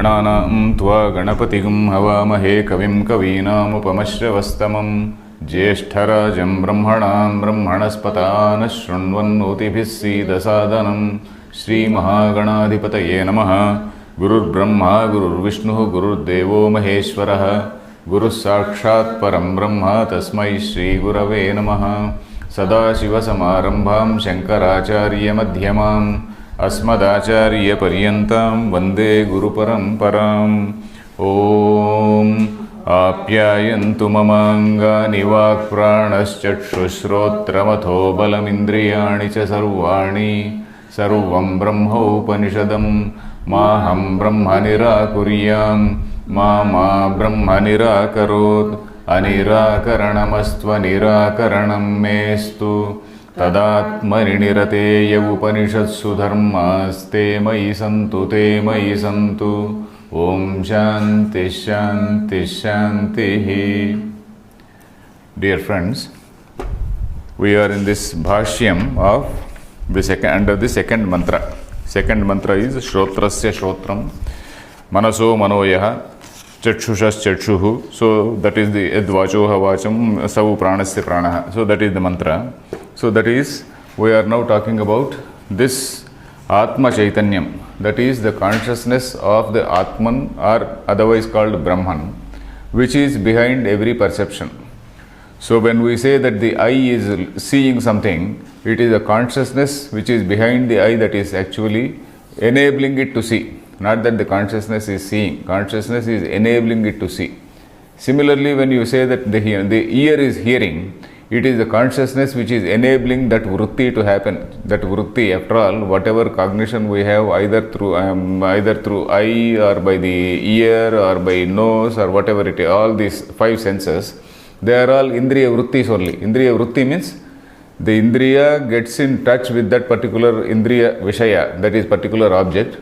गणानां त्वा गणपतिगुं हवामहे कविं कवीनामुपमश्रवस्तमं ज्येष्ठराजं ब्रह्मणां ब्रह्मणस्पतान् शृण्वन्नोतिभिः सीदसादनं श्रीमहागणाधिपतये नमः। गुरुर्ब्रह्मा गुरुर्विष्णुः गुरुर्देवो महेश्वरः गुरुः साक्षात् परं ब्रह्म तस्मै श्रीगुरवे नमः। सदाशिवसमारम्भां शङ्कराचार्यमध्यमाम् अस्मदाचार्यपर्यन्तां वन्दे गुरुपरम्पराम्। ॐ आप्यायन्तु ममाङ्गानि वाक्प्राणश्चक्षुश्रोत्रमथो बलमिन्द्रियाणि च सर्वाणि सर्वं ब्रह्मोपनिषदं माहं ब्रह्म निराकुर्यां मा ब्रह्म निराकरोत् अनिराकरणमस्त्वनिराकरणं मेस्तु तदात्मनि निरतेय उपनिषत्सु धर्मास्ते मयि सन्तु ते मयि सन्तु। ॐ शान्ति शान्ति शान्तिः। Dear friends, we are in this bhashyam of under the second mantra. Second mantra is Shrotrasya Shrotram, Manaso Manoyah, Chakshushas Chakshuhu. So that is the Edvachoha Vacham, Savu Pranasya Pranaha. So that is the mantra. So that is, we are now talking about this Atma Chaitanyam. That is the consciousness of the Atman, or otherwise called Brahman, which is behind every perception. So when we say that the eye is seeing something, it is a consciousness which is behind the eye that is actually enabling it to see. Not that the consciousness is seeing, consciousness is enabling it to see. Similarly, when you say that the ear is hearing, it is the consciousness which is enabling that vritti to happen. That vritti, after all, whatever cognition we have, either through eye or by the ear or by nose or whatever it is, all these five senses, they are all indriya vrittis only. Indriya vritti means the indriya gets in touch with that particular indriya vishaya, that is particular object,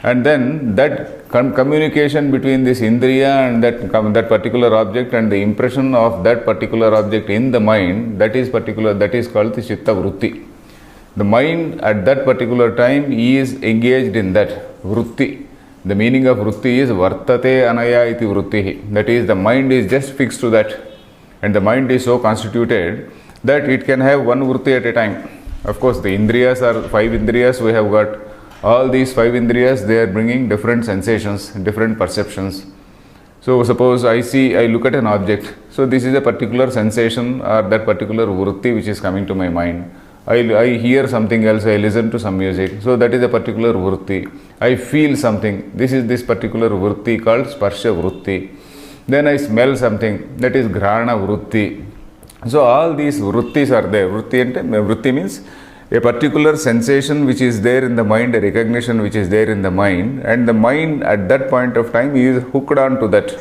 and then that communication between this indriya and that particular object and the impression of that particular object in the mind, that is called the chitta vritti. The mind at that particular time is engaged in that vritti. The meaning of vritti is vartate anaya iti vrittihi. That is, the mind is just fixed to that, and the mind is so constituted that it can have one vritti at a time. Of course, the indriyas are five indriyas we have got. All these five indriyas, they are bringing different sensations, different perceptions. So suppose I look at an object. So this is a particular sensation or that particular vritti which is coming to my mind. I hear something else, I listen to some music. So that is a particular vritti. I feel something. This is this particular vritti called sparsha vritti. Then I smell something. That is grana vritti. So all these vrittis are there. Vritti means a particular sensation which is there in the mind, a recognition which is there in the mind, and the mind at that point of time is hooked on to that.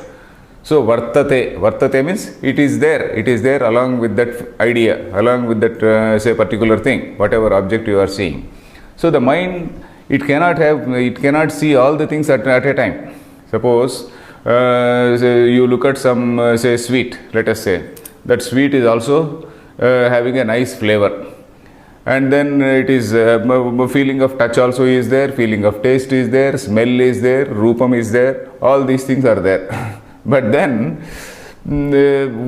So vartate means it is there along with that idea, along with that say particular thing, whatever object you are seeing. So the mind, it cannot see all the things at a time. Suppose you look at some say sweet, let us say, that sweet is also having a nice flavor. And then it is feeling of touch also is there, feeling of taste is there, smell is there, rupam is there, all these things are there. But then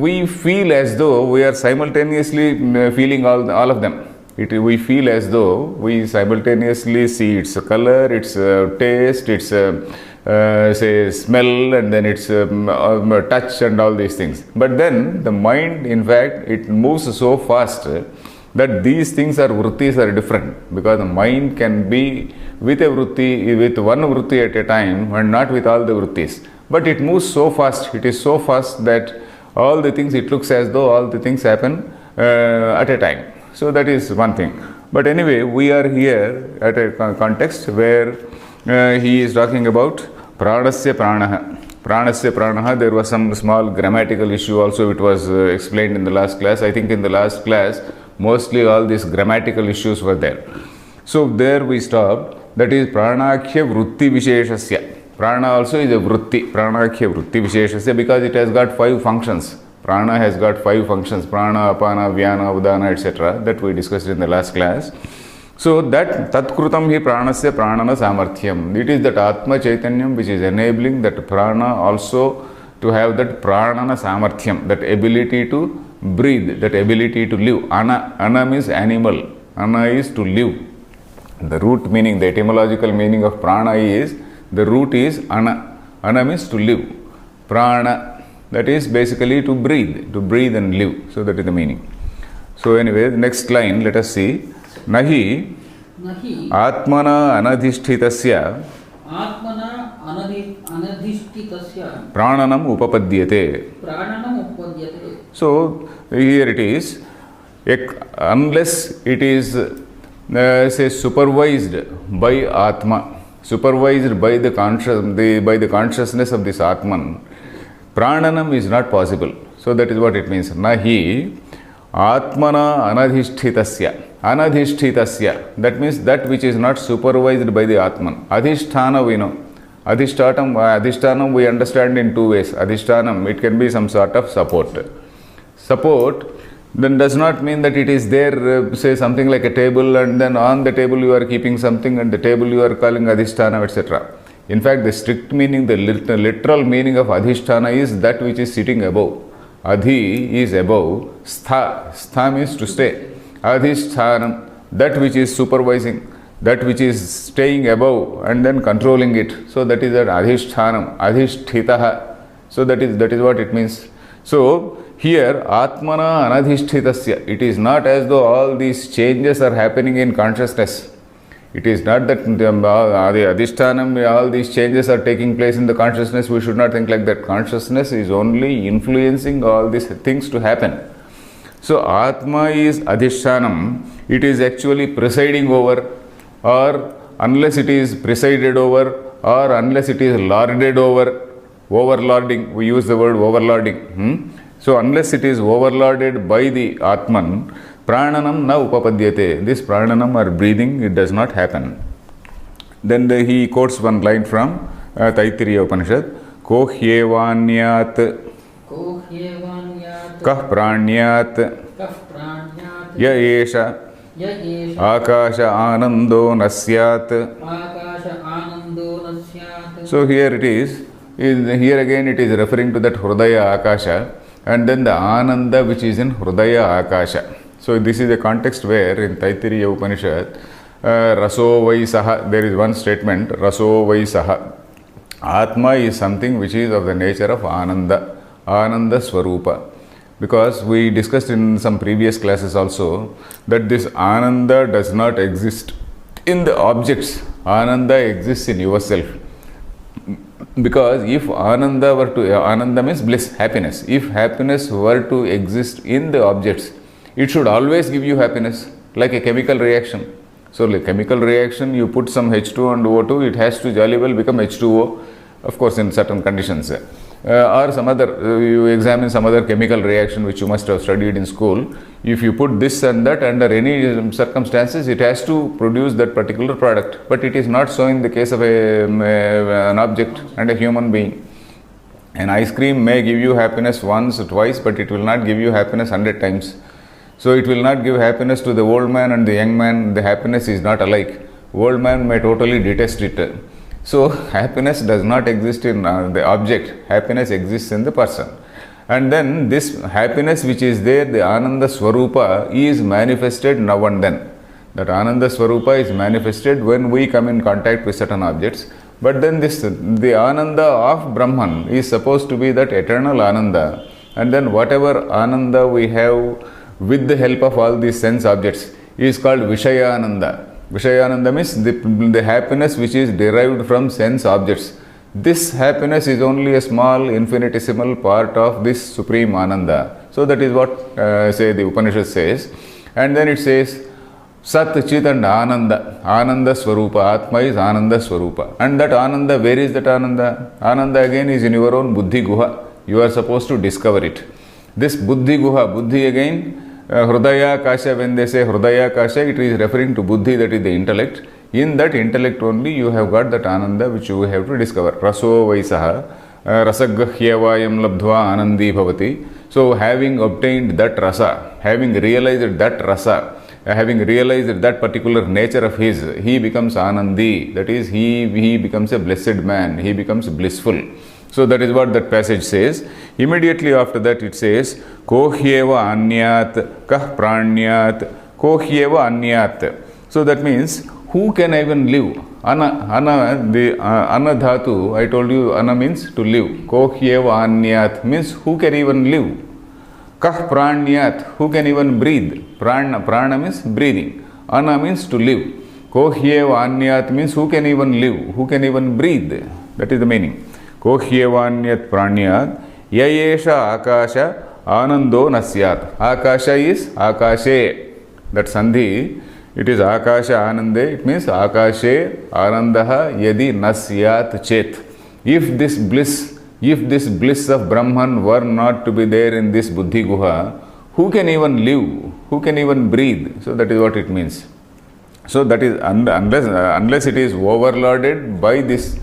we feel as though we are simultaneously feeling all of them. We feel as though we simultaneously see its color, its taste, its say smell, and then its touch and all these things. But then the mind, in fact, it moves so fast that these things vrittis are different, because the mind can be with one vritti at a time and not with all the vrittis. But it moves so fast, it is so fast that all the things, it looks as though all the things happen at a time. So that is one thing. But anyway, we are here at a context where he is talking about pranasya pranaha. Pranasya pranaha, there was some small grammatical issue also, it was explained in the last class. I think in the last class, mostly all these grammatical issues were there. So there we stopped. That is pranakhya vritti visheshasya. Prana also is a vritti, pranakhya vritti visheshasya, because it has got five functions. Prana has got five functions: prana, apana, vyana, udana, etc. that we discussed in the last class. So that tatkrutam hi pranasya pranana samarthyam. It is that Atma Chaitanyam which is enabling that prana also to have that pranana samarthyam, that ability to breathe, that ability to live. Ana means animal. Ana is to live. The root meaning, the etymological meaning of prana is, the root is ana. Ana means to live. Prana, that is basically to breathe and live. So that is the meaning. So anyway, the next line, let us see. Nahi atmana anadhishtitasya prananam upapadyate. So here it is, unless it is say supervised by Atma, supervised by the consciousness of this Atman, prananam is not possible. So that is what it means. Nahi atmana anadhishtitasya. Anadhishtitasya, that means that which is not supervised by the Atman. Adhisthana we know. Adhishtanam we understand in two ways. Adhishtanam, it can be some sort of support. Support then does not mean that it is there, say something like a table, and then on the table you are keeping something, and the table you are calling Adhisthana, etc. In fact, the strict meaning, the literal meaning of Adhisthana is that which is sitting above. Adhi is above. Stha means to stay. Adhishthanam, that which is supervising, that which is staying above and then controlling it. So that is that adhishthanam, adhisthitaha. So that is what it means. So here atmana anadhishtitasya, it is not as though all these changes are happening in consciousness. It is not that the adhishthanam, all these changes are taking place in the consciousness. We should not think like that. Consciousness is only influencing all these things to happen. So Atma is adhishtanam, it is actually presiding over, or unless it is presided over, or unless it is lorded over, overlording, we use the word overlording. So unless it is overlorded by the Atman, prananam na upapadyate, this prananam or breathing, it does not happen. Then he quotes one line from Taittiriya Upanishad, ko hyevanyat kah pranyat ya esha akasha anando nasyat. So here it is, here again it is referring to that Hrudaya Akasha, and then the Ananda which is in Hrudaya Akasha. So this is a context where in Taittiriya Upanishad, Raso Vaisaha, there is one statement, Raso Vaisaha. Atma is something which is of the nature of Ananda, Ananda Swarupa. Because we discussed in some previous classes also that this Ananda does not exist in the objects. Ananda exists in yourself. Because if Ananda were to, Ananda means bliss, happiness. If happiness were to exist in the objects, it should always give you happiness, like a chemical reaction. So like chemical reaction, you put some H2 and O2, it has to jolly well become H2O, of course in certain conditions. Or some other, you examine some other chemical reaction which you must have studied in school. If you put this and that under any circumstances, it has to produce that particular product. But it is not so in the case of an object and a human being. An ice cream may give you happiness once or twice, but it will not give you happiness 100 times. So it will not give happiness to the old man and the young man. The happiness is not alike. Old man may totally detest it. So happiness does not exist in the object. Happiness exists in the person. And then this happiness which is there, the Ananda Swarupa, is manifested now and then. That Ananda Swarupa is manifested when we come in contact with certain objects. But then the Ananda of Brahman is supposed to be that eternal Ananda. And then whatever Ananda we have with the help of all these sense objects is called Vishayananda. Vishayananda means the happiness which is derived from sense objects. This happiness is only a small infinitesimal part of this supreme Ananda. So that is what say the Upanishad says. And then it says Sat, Chit and Ananda. Ananda Swarupa. Atma is Ananda Swarupa. And that Ananda, where is that Ananda? Ananda again is in your own Buddhi Guha. You are supposed to discover it. This Buddhi Guha, Buddhi again, Hrudaya Kasha, when they say Hrudaya Kasha, it is referring to Buddhi, that is the intellect. In that intellect only you have got that Ananda which you have to discover. Raso Vaisaha, Rasagahyavayam Labdhva Anandi Bhavati. So having obtained that rasa, having realized that rasa, having realized that particular nature of his, he becomes Anandi. That is, he becomes a blessed man. He becomes blissful. So that is what that passage says. Immediately after that it says, Kohyeva anyat kah pranyat kohyeva anyat. So that means, who can even live? The ana dhatu, I told you, ana means to live. Kohyeva anyat means who can even live? Kah pranyat, who can even breathe? Prana means breathing. Ana means to live. Kohyeva anyat means who can even live? Who can even breathe? That is the meaning. Kohyevanyat pranyat yayesha akasha anando nasyat. Akasha is akashe. That sandhi, it is akasha anande. It means akashe anandaha yadi nasyat chet. If this bliss of Brahman were not to be there in this buddhi guha, who can even live? Who can even breathe? So that is what it means. So that is, unless it is overloaded by this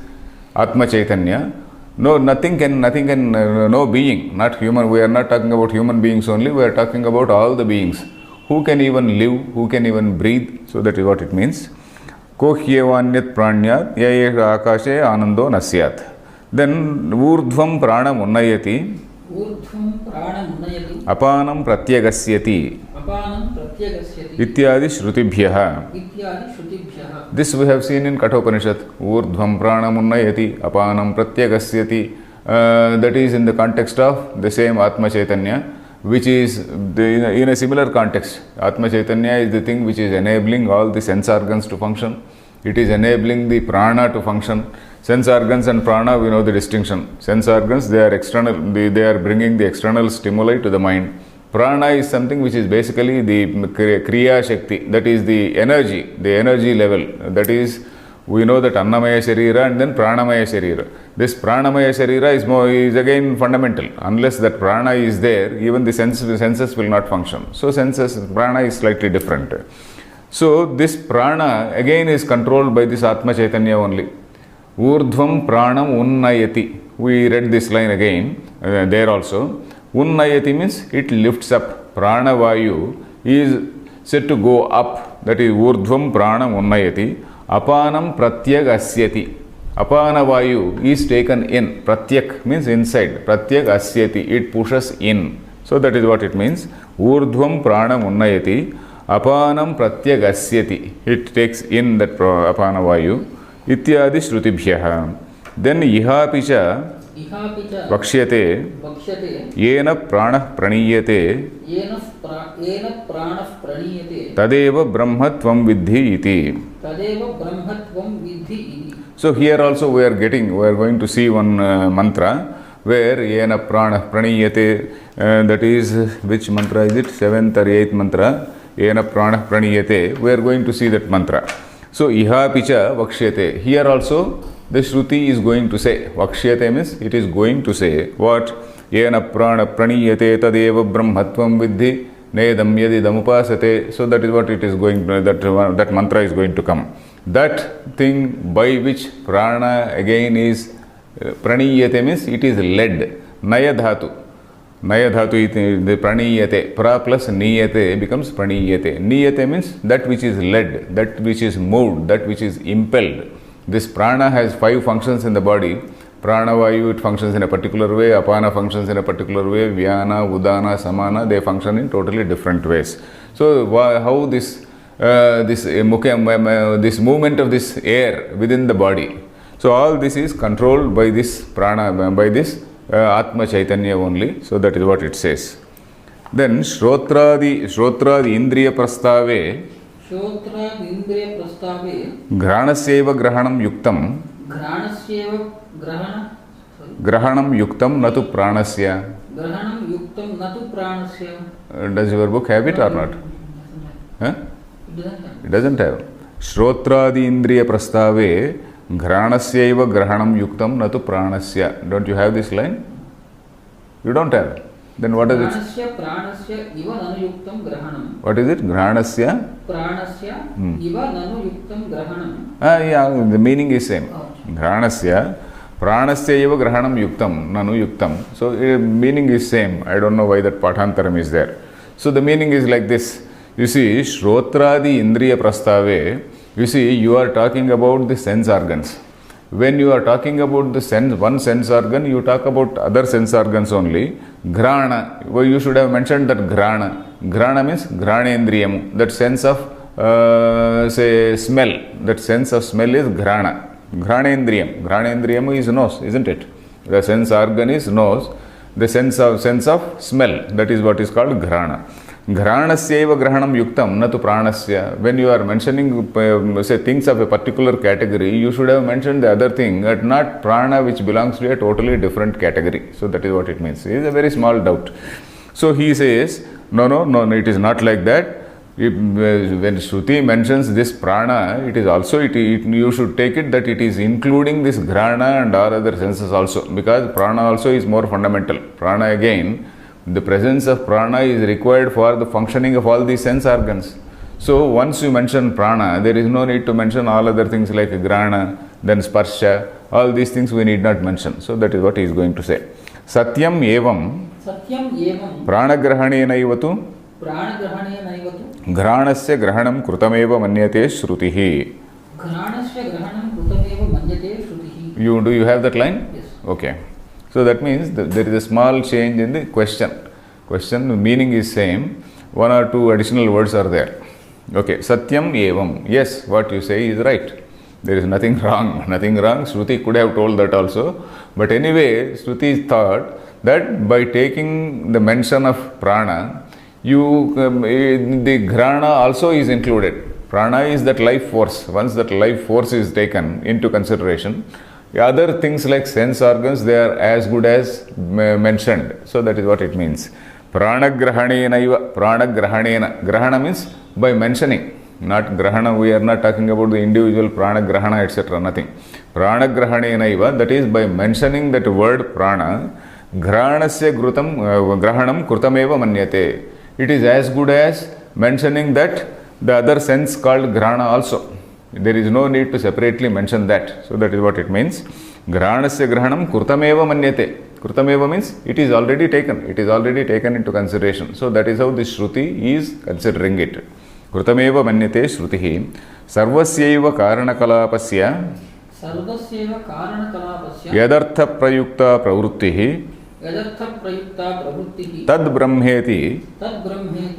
Atma Chaitanya, nothing can, no being, not human. We are not talking about human beings only, we are talking about all the beings. Who can even live? Who can even breathe? So that is what it means. Kohyevanyat pranyat yayesha akashe anando nasyat. Then urdhvam pranam unnayati apanam pratyagasyati ityadi shrutibhyah. This we have seen in Kenopanishad. Urdhvam pranam unnayati apanam pratyagasyati. That is in the context of the same Atma Chaitanya, which is in a similar context. Atma Chaitanya is the thing which is enabling all the sense organs to function. It is enabling the prana to function. Sense organs and prana, we know the distinction. Sense organs, they are external, they are bringing the external stimuli to the mind. Prana is something which is basically the Kriya Shakti, that is the energy level. That is, we know that Annamaya Sharira and then Pranamaya Sharira. This Pranamaya Sharira is again fundamental. Unless that prana is there, even the senses will not function. So prana is slightly different. So this prana again is controlled by this Atma Chaitanya only. Urdhvam pranam unnayati. We read this line again, there also. Unnayati means it lifts up. Prana Vayu is said to go up. That is Urdhvam pranam unnayati. Apanam pratyag asyati. Apana Vayu is taken in. Pratyak means inside. Pratyag asyati. It pushes in. So that is what it means. Urdhvam pranam unnayati. Apanam pratyag asyati. It takes in that apana Vayu. Ityadi shrutibhyah. Then ihapicha vakshyate yena pranah praniyate tadeva brahmatvam vidhi iti. So here also we are going to see one mantra where yena pranah praniyate, that is, which mantra is it? 7th or 8th mantra. Yena pranah praniyate. We are going to see that mantra. So, iha picha vakshyate. Here also the Shruti is going to say. Vakshyate means it is going to say what? Yena prana praniyate tadeva brahmatvam vidhi nedam yadidam upasate. So that is what it is going to, that mantra is going to come. That thing by which prana again is praniyate means it is led. Naya dhatu. Naya dhatu the praniyate. Pra plus niyate becomes praniyate. Niyate means that which is led, that which is moved, that which is impelled. This prana has 5 functions in the body. Prana Vayu, it functions in a particular way. Apana functions in a particular way. Vyana, Udana, Samana, they function in totally different ways. So how this movement of this air within the body. So all this is controlled by this prana, by this Atma Chaitanya only. So that is what it says. Then Shrotradi Indriya Prastave Granasyeva Grahanam Yuktam Grahanam Yuktam Natu Pranasya. Does your book have it or not? Huh? It doesn't have. Shrotradi Indriya Prastave Granasyeva Grahanam Yuktam Natu Pranasya. Don't you have this line? You don't have. Then what is it? Pranasya iva nanuyuktam grahanam. What is it? Granasya? Pranasya iva nanuyuktam grahanam. Yeah, the meaning is same. Granasya, pranasya iva grahanam yuktam, nanuyuktam. So meaning is same. I don't know why that pathantaram is there. So the meaning is like this. You see, Shrotradi Indriya Prastave, you see, you are talking about the sense organs. When you are talking about the sense, one sense organ, you talk about other sense organs only. Grana, well, you should have mentioned that grana. Grana means granendriyam, that sense of say smell. That sense of smell is grana. Granendriyam. Granendriyam is nose, isn't it? The sense organ is nose. The sense of smell, that is what is called grana. Granasyeva grahanam yuktam natu pranasya. When you are mentioning say things of a particular category, you should have mentioned the other thing, and not prana, which belongs to a totally different category. So that is what it means. It is a very small doubt. So he says, no, it is not like that. When Shruti mentions this prana, it is also, you should take it that it is including this grana and all other senses also, because prana also is more fundamental. Prana again, the presence of prana is required for the functioning of all these sense organs. So once you mention prana, there is no need to mention all other things like grana, then sparsha, all these things we need not mention. So that is what he is going to say. Satyam evam pranagrahanena ivatu घ्राणस्य ग्रहणं कृतमेव मन्यते श्रुतिः. Do you have that line? Yes. Okay. So that means there is a small change in the question. The meaning is same. One or two additional words are there. Okay. Satyam evam. Yes, what you say is right. There is nothing wrong. Shruti could have told that also. But anyway, Shruti thought that by taking the mention of prana, the grana also is included. Prana is that life force. Once that life force is taken into consideration, other things like sense organs, they are as good as mentioned. So that is what it means. Pranagrahanena. Grahana means by mentioning. Not grahana, we are not talking about the individual pranagrahana, etc. Nothing. Pranagrahanena, that is by mentioning that word prana, granasya grahanam krutameva manyate. It is as good as mentioning that the other sense called grana also. There is no need to separately mention that. So that is what it means. Granasya grahanam krutameva manyate. Krutameva means it is already taken. It is already taken into consideration. So that is how this Shruti is considering it. Krutameva manyate Shrutihi. Sarvasyaiva karanakalapasya. Yadartha prayukta pravrittihi. Tad brahmeti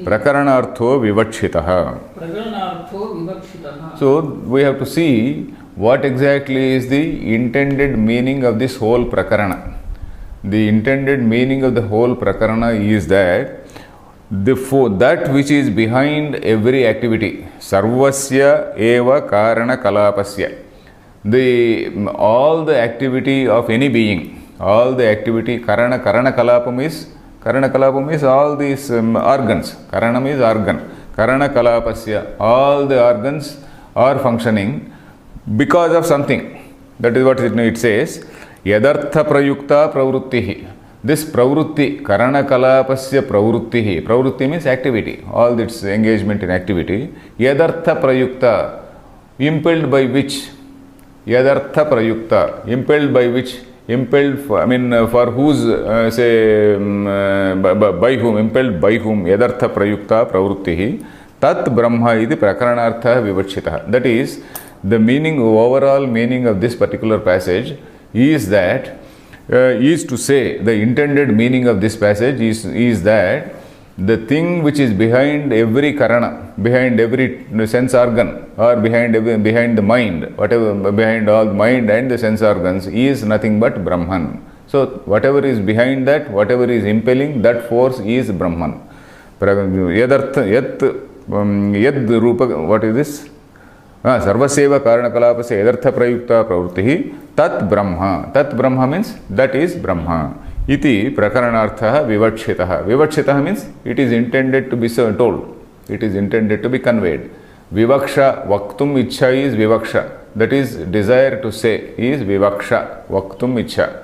prakaranartho vivakshitaha. So we have to see what exactly is the intended meaning of this whole prakarana. The intended meaning of the whole prakarana is that that which is behind every activity, sarvasya eva karana kalapasya, all the activity of any being, all the activity, karana kalapam is all these organs. Karanam is organ. Karana kalapasya, all the organs are functioning because of something. That is what it says. Yadartha prayukta pravrittihi. This pravritti, karana kalapasya pravrittihi. Pravritti means activity, all its engagement in activity. Yadartha prayukta, impelled by which? Yadartha prayukta, impelled by which? Impelled for, for whose, by whom, impelled by whom, yadartha prayukta pravrittihi, tat brahma iti prakaranartha vivakshitaha. That is, the meaning, overall meaning of this particular passage is that, is to say, the intended meaning of this passage is that the thing which is behind every karana, behind every sense organ, or behind the mind, whatever, behind all the mind and the sense organs, is nothing but Brahman. So whatever is behind that, whatever is impelling, that force is Brahman. Yad rupa, what is this? Sarvaseva karanakalapasya yadartha prayukta pravrittihi tat brahma. Tat brahma means that is Brahma. Iti prakaranartha vivakshitaha. Vivakshitaha means it is intended to be told. It is intended to be conveyed. Vivaksha, vaktum ichha is vivaksha. That is desire to say is vivaksha. Vaktum ichha.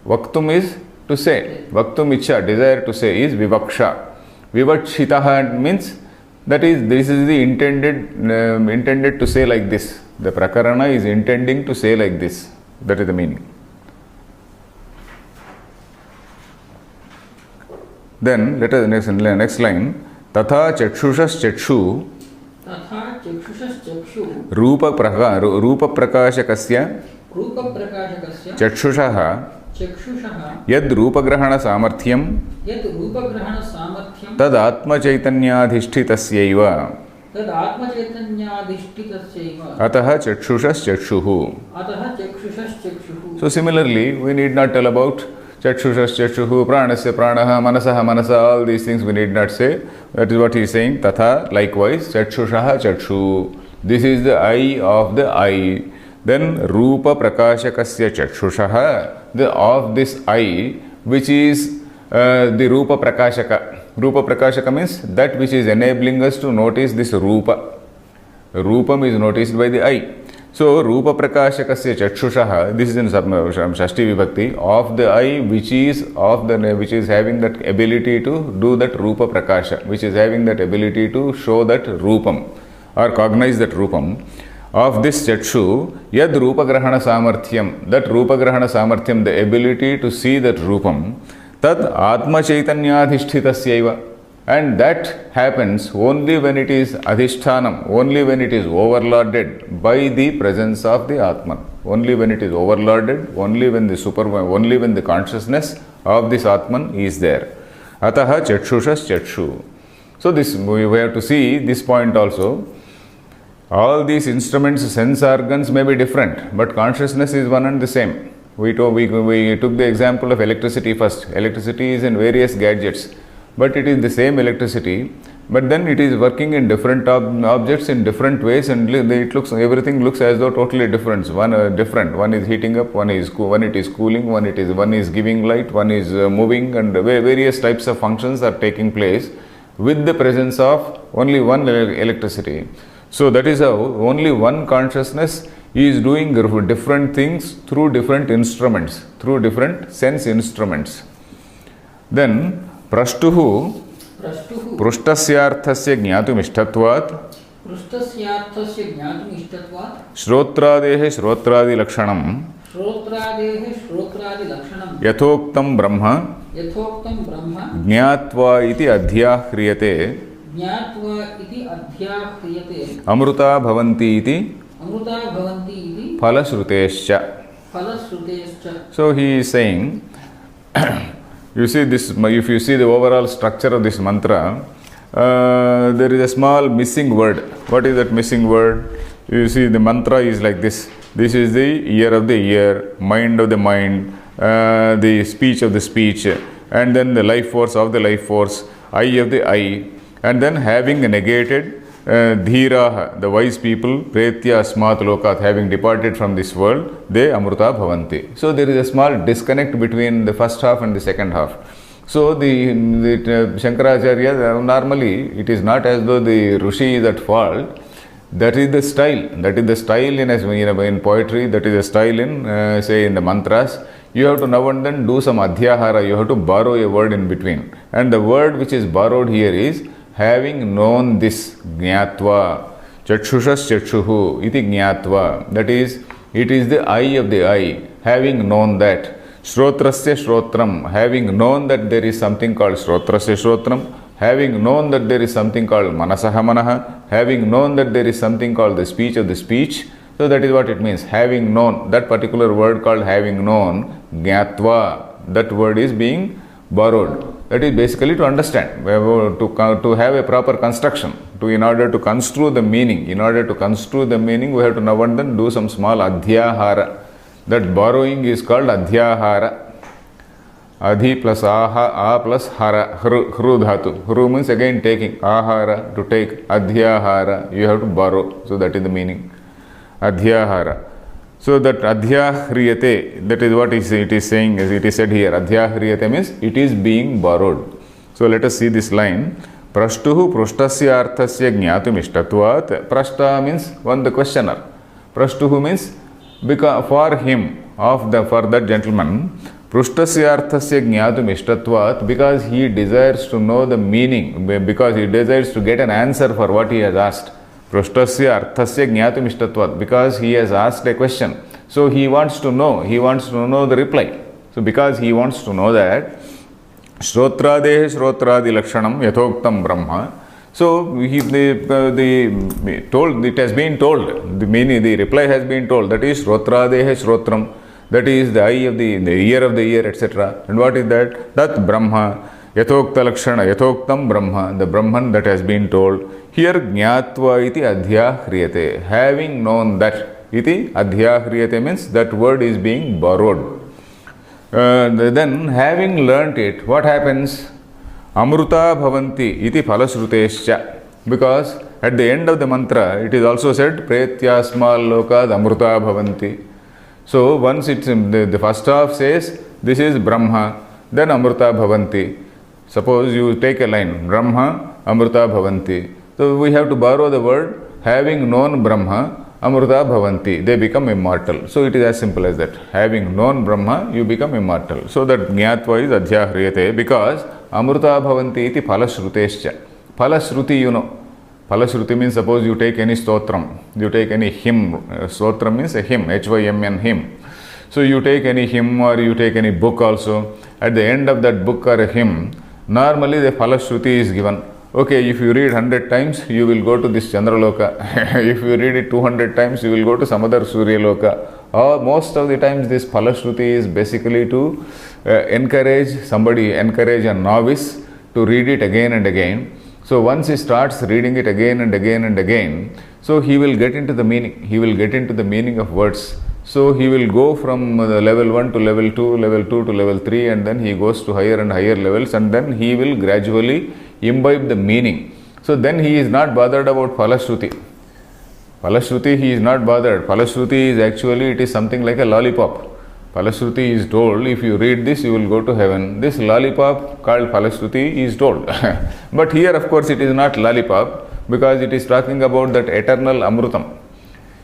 Vaktum is to say. Vaktum ichha, desire to say is vivaksha. Vivakshitaha means that is, this is the intended to say like this. The prakarana is intending to say like this. That is the meaning. Then let us next line. तथा चक्षुषश्चक्षु तथा चक्षुषश्चक्षु रूपप्रकाशकस्य रूपप्रकाशकस्य चक्षुषः चक्षुषः यद् रूपग्रहणसामर्थ्यं यत् रूपग्रहणसामर्थ्यं तदात्मचैतन्याधिष्ठितस्यैव तदात्मचैतन्याधिष्ठितस्यैव अतः चक्षुषश्चक्षुः. अतः चक्षुषश्चक्षुः. So similarly, we need not tell about चक्षुषश्चक्षुः, प्राणस्य प्राणः, मनसः मनसः, all these things we need not say. That is what he is saying. तथा likewise चक्षुषः चक्षु. This is the eye of the eye. Then रूप प्रकाशकस्य चक्षुषः, the of this eye which is the रूप प्रकाशक. रूप प्रकाशक means that which is enabling us to notice this रूpa. Rupam is noticed by the eye. So रूप प्रकाशकस्य चक्षुषः, this is in Shashti Vibhakti, of the eye which is having that ability to do that रूpa prakasha, which is having that ability to show that rupam or cognize that rupam. Of this chakshu, yad rupagrahana samarthyam, that rupagrahana samarthyam, the ability to see that rupam, tad atma chaitanyadhishthitasyaiva. And that happens only when it is adhishthanam, only when it is overloaded by the presence of the Atman. Only when it is overloaded, only when the consciousness of this Atman is there. Ataha chakshushas chakshu. So this we have to see this point also. All these instruments, sense organs may be different, but consciousness is one and the same. We took the example of electricity first. Electricity is in various gadgets, but it is the same electricity, but then it is working in different objects in different ways, and everything looks as though totally different. One is heating up, one it is cooling, one is giving light, one is moving, and various types of functions are taking place with the presence of only one electricity. So that is how only one consciousness is doing different things through different instruments, through different sense instruments. Then prashtuhu पृष्ठस्यार्थस्य ज्ञातुमिष्टत्वात् श्रोत्रादेः श्रोत्रादिलक्षणं यथोक्तं ब्रह्म ज्ञात्वा इति अध्याह्रियते अमृता भवन्ति इति फलश्रुतेश्च. So he is saying, you see this, if you see the overall structure of this mantra, there is a small missing word. What is that missing word? You see the mantra is like this. This is the ear of the ear, mind of the mind, the speech of the speech, and then the life force of the life force, eye of the eye, and then having negated dhiraha, the wise people, pretya asmat lokat, having departed from this world, they amruta bhavanti. So there is a small disconnect between the first half and the second half. So the Shankaracharya, normally it is not as though the Rishi is at fault. That is the style. That is the style in poetry. That is the style in say in the mantras. You have to now and then do some adhyahara. You have to borrow a word in between. And the word which is borrowed here is having known this, jnatva, chakshushas chakshuhu iti jnatva. That is, it is the eye of the eye, having known that. Shrotrasya shrotram, having known that there is something called shrotrasya shrotram, having known that there is something called manasaha manaha, having known that there is something called the speech of the speech. So that is what it means, having known. That particular word called having known, jnatva, that word is being borrowed. That is basically to understand, to have a proper construction, in order to construe the meaning. In order to construe the meaning, we have to now and then do some small adhyahara. That borrowing is called adhyahara. Adhi plus aha, a plus hara, hru dhatu. Hru means again taking, ahara, to take, adhyahara, you have to borrow. So that is the meaning. Adhyahara. So that adhyahriyate, that is what it is saying, as it is said here. Adhyahriyate means it is being borrowed. So let us see this line. Prashtuhu prashtasya arthasya jnatum ishtatvat. Prashta means one, the questioner. Prashtuhu means because for him, for that gentleman, prashtasya arthasya jnatum ishtatvat, because he desires to know the meaning, because he desires to get an answer for what he has asked. Prashtasya arthasya jnatum ishtatvat, because he has asked a question. So he wants to know the reply. So because he wants to know that, shrotradehe shrotradi lakshanam yathoktam brahma, So the told, it has been told, the meaning, the reply has been told, that is Shrotradehe Shrotram, that is the eye of the ear of the ear, etc. And what is that? That Brahma, Yathokta Lakshana, Yathoktam Brahma, the Brahman that has been told. Here Jnatva iti adhyahriyate, having known that, iti adhyahriyate means that word is being borrowed. Then having learnt it, what happens? Amruta bhavanti iti phalasrutescha. Because at the end of the mantra, it is also said, Pretyasmal lokad amruta bhavanti. So once it's the first half says, this is Brahma, then Amruta bhavanti. Suppose you take a line, Brahma, Amruta bhavanti. So we have to borrow the word, having known Brahma, Amruta bhavanti. They become immortal. So it is as simple as that. Having known Brahma, you become immortal. So that Jnatva is adhyahriyate, because Amruta bhavanti iti phalasrutescha. Phalasruti, you know. Phalasruti means, suppose you take any stotram, you take any hymn. Stotram means a hymn, H-Y-M-N, hymn. So you take any hymn or you take any book also. At the end of that book or a hymn, normally the phalasruti is given. Okay, if you read 100 times, you will go to this Chandraloka. If you read it 200 times, you will go to some other Suryaloka. Or most of the times this phalasruti is basically to encourage a novice to read it again and again. So once he starts reading it again and again and again, so he will get into the meaning. He will get into the meaning of words. So he will go from level 1 to level 2, level 2 to level 3, and then he goes to higher and higher levels, and then he will gradually imbibe the meaning. So then he is not bothered about phalashruti. Phalashruti he is not bothered. Phalashruti is actually, it is something like a lollipop. Phalashruti is told, if you read this, you will go to heaven. This lollipop called phalashruti is told. But here, of course, it is not lollipop, because it is talking about that eternal amrutam.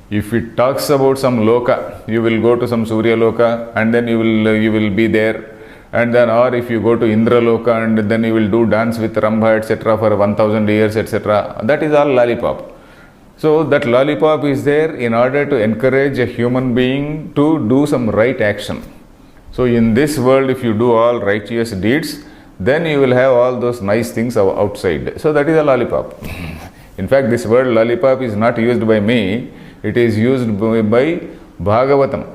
If it talks about some loka, you will go to some Surya Loka, and then you will be there. And then, or if you go to Indra Loka, and then you will do dance with Rambha, etc. for 1000 years, etc. That is all lollipop. So that lollipop is there in order to encourage a human being to do some right action. So in this world, if you do all righteous deeds, then you will have all those nice things outside. So that is a lollipop. In fact, this word lollipop is not used by me. It is used by Bhagavatam.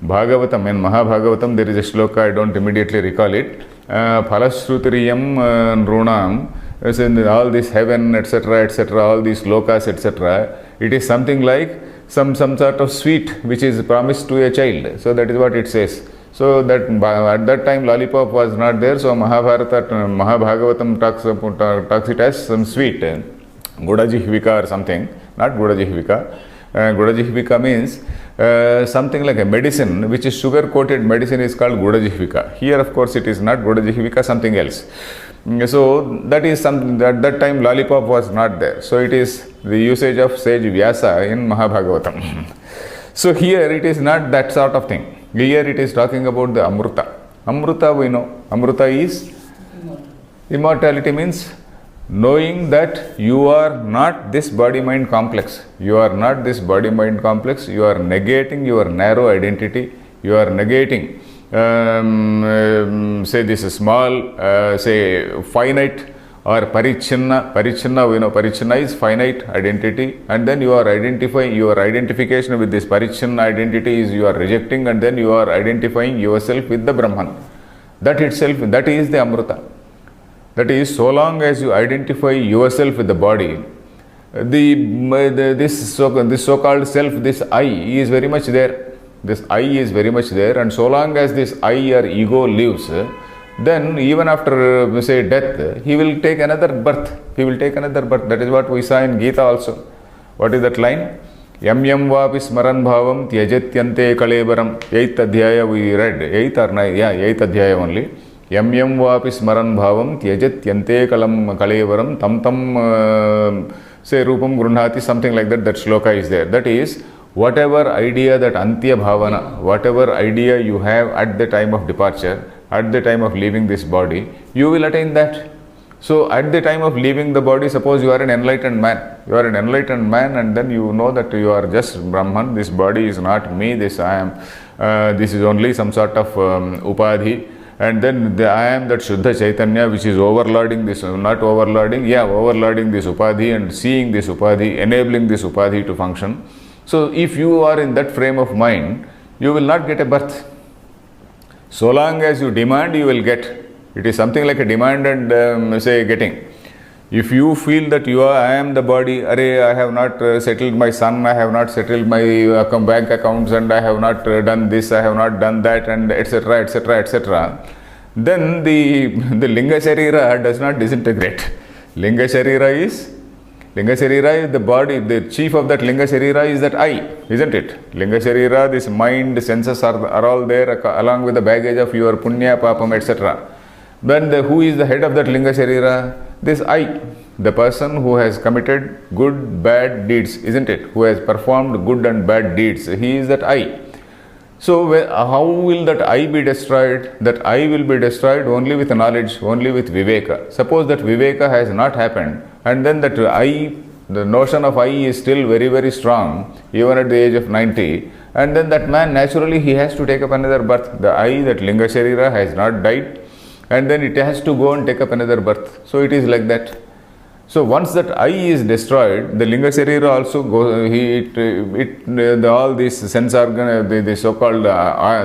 Bhagavatam, in Mahabhagavatam, there is a shloka, I don't immediately recall it. Phalasrutiriyam nrunam, as in all this heaven, etc., all these lokas, etc. It is something like some sort of sweet which is promised to a child. So that is what it says. So that at that time lollipop was not there. So Mahabhagavatam talks it as some sweet, Gudajihvika or something, not Gudajihvika. Gudajihvika means something like a medicine, which is sugar-coated medicine, is called Gudajihvika. Here, of course, it is not Gudajihvika, something else. So that is something, at that time lollipop was not there. So it is the usage of sage Vyasa in Mahabhagavatam. So here it is not that sort of thing. Here it is talking about the Amruta. Amruta we know. Amruta is immortality, means knowing that you are not this body-mind complex. You are not this body-mind complex. You are negating your narrow identity. You are negating, say this small, say finite or parichinna. Parichinna, we know parichinna is finite identity. And then you are identifying, your identification with this parichinna identity is you are rejecting, and then you are identifying yourself with the Brahman. That itself, that is the Amruta. That is, so long as you identify yourself with the body, this so-called self, this I is very much there. This I is very much there, and so long as this I or ego lives, then even after, say, death, he will take another birth. He will take another birth. That is what we saw in Gita also. What is that line? Yam yam vapi smaran bhavam tyajatyante kalevaram. 8th adhyaya we read. 8th or 9th? Yeah, 8th adhyaya only. Yam yam vapi smaran bhavam tyajatyante kalevaram tam say rupam grunhati, something like that. That shloka is there. That is, whatever idea, that antya bhavana, whatever idea you have at the time of departure, at the time of leaving this body, you will attain that. So at the time of leaving the body, suppose you are an enlightened man. You are an enlightened man, and then you know that you are just Brahman. This body is not me. This I am. This is only some sort of upadhi. and then I am that Shuddha Chaitanya which is overloading this, not overloading, overloading this Upadhi and seeing this Upadhi, enabling this Upadhi to function. So if you are in that frame of mind, you will not get a birth. So long as you demand, you will get. It is something like a demand and say getting. If you feel that I am the body, I have not settled my son, I have not settled my bank accounts, and I have not done this, I have not done that, and etc., etc., etc., then the Linga Sharira does not disintegrate. Linga Sharira is the body, the chief of that Linga Sharira is that I, isn't it? Linga Sharira, this mind, senses are all there along with the baggage of your punya, papam, etc. Then who is the head of that Linga Sharira? This I, the person who has committed good, bad deeds, isn't it? Who has performed good and bad deeds. He is that I. So how will that I be destroyed? That I will be destroyed only with knowledge, only with Viveka. Suppose that Viveka has not happened, and then that I, the notion of I is still very, very strong, even at the age of 90, and then that man, naturally, he has to take up another birth. The I, that Linga Sharira, has not died, and then it has to go and take up another birth. So it is like that. So once that I is destroyed, the Linga Sharira also goes, all these sense organs, the so-called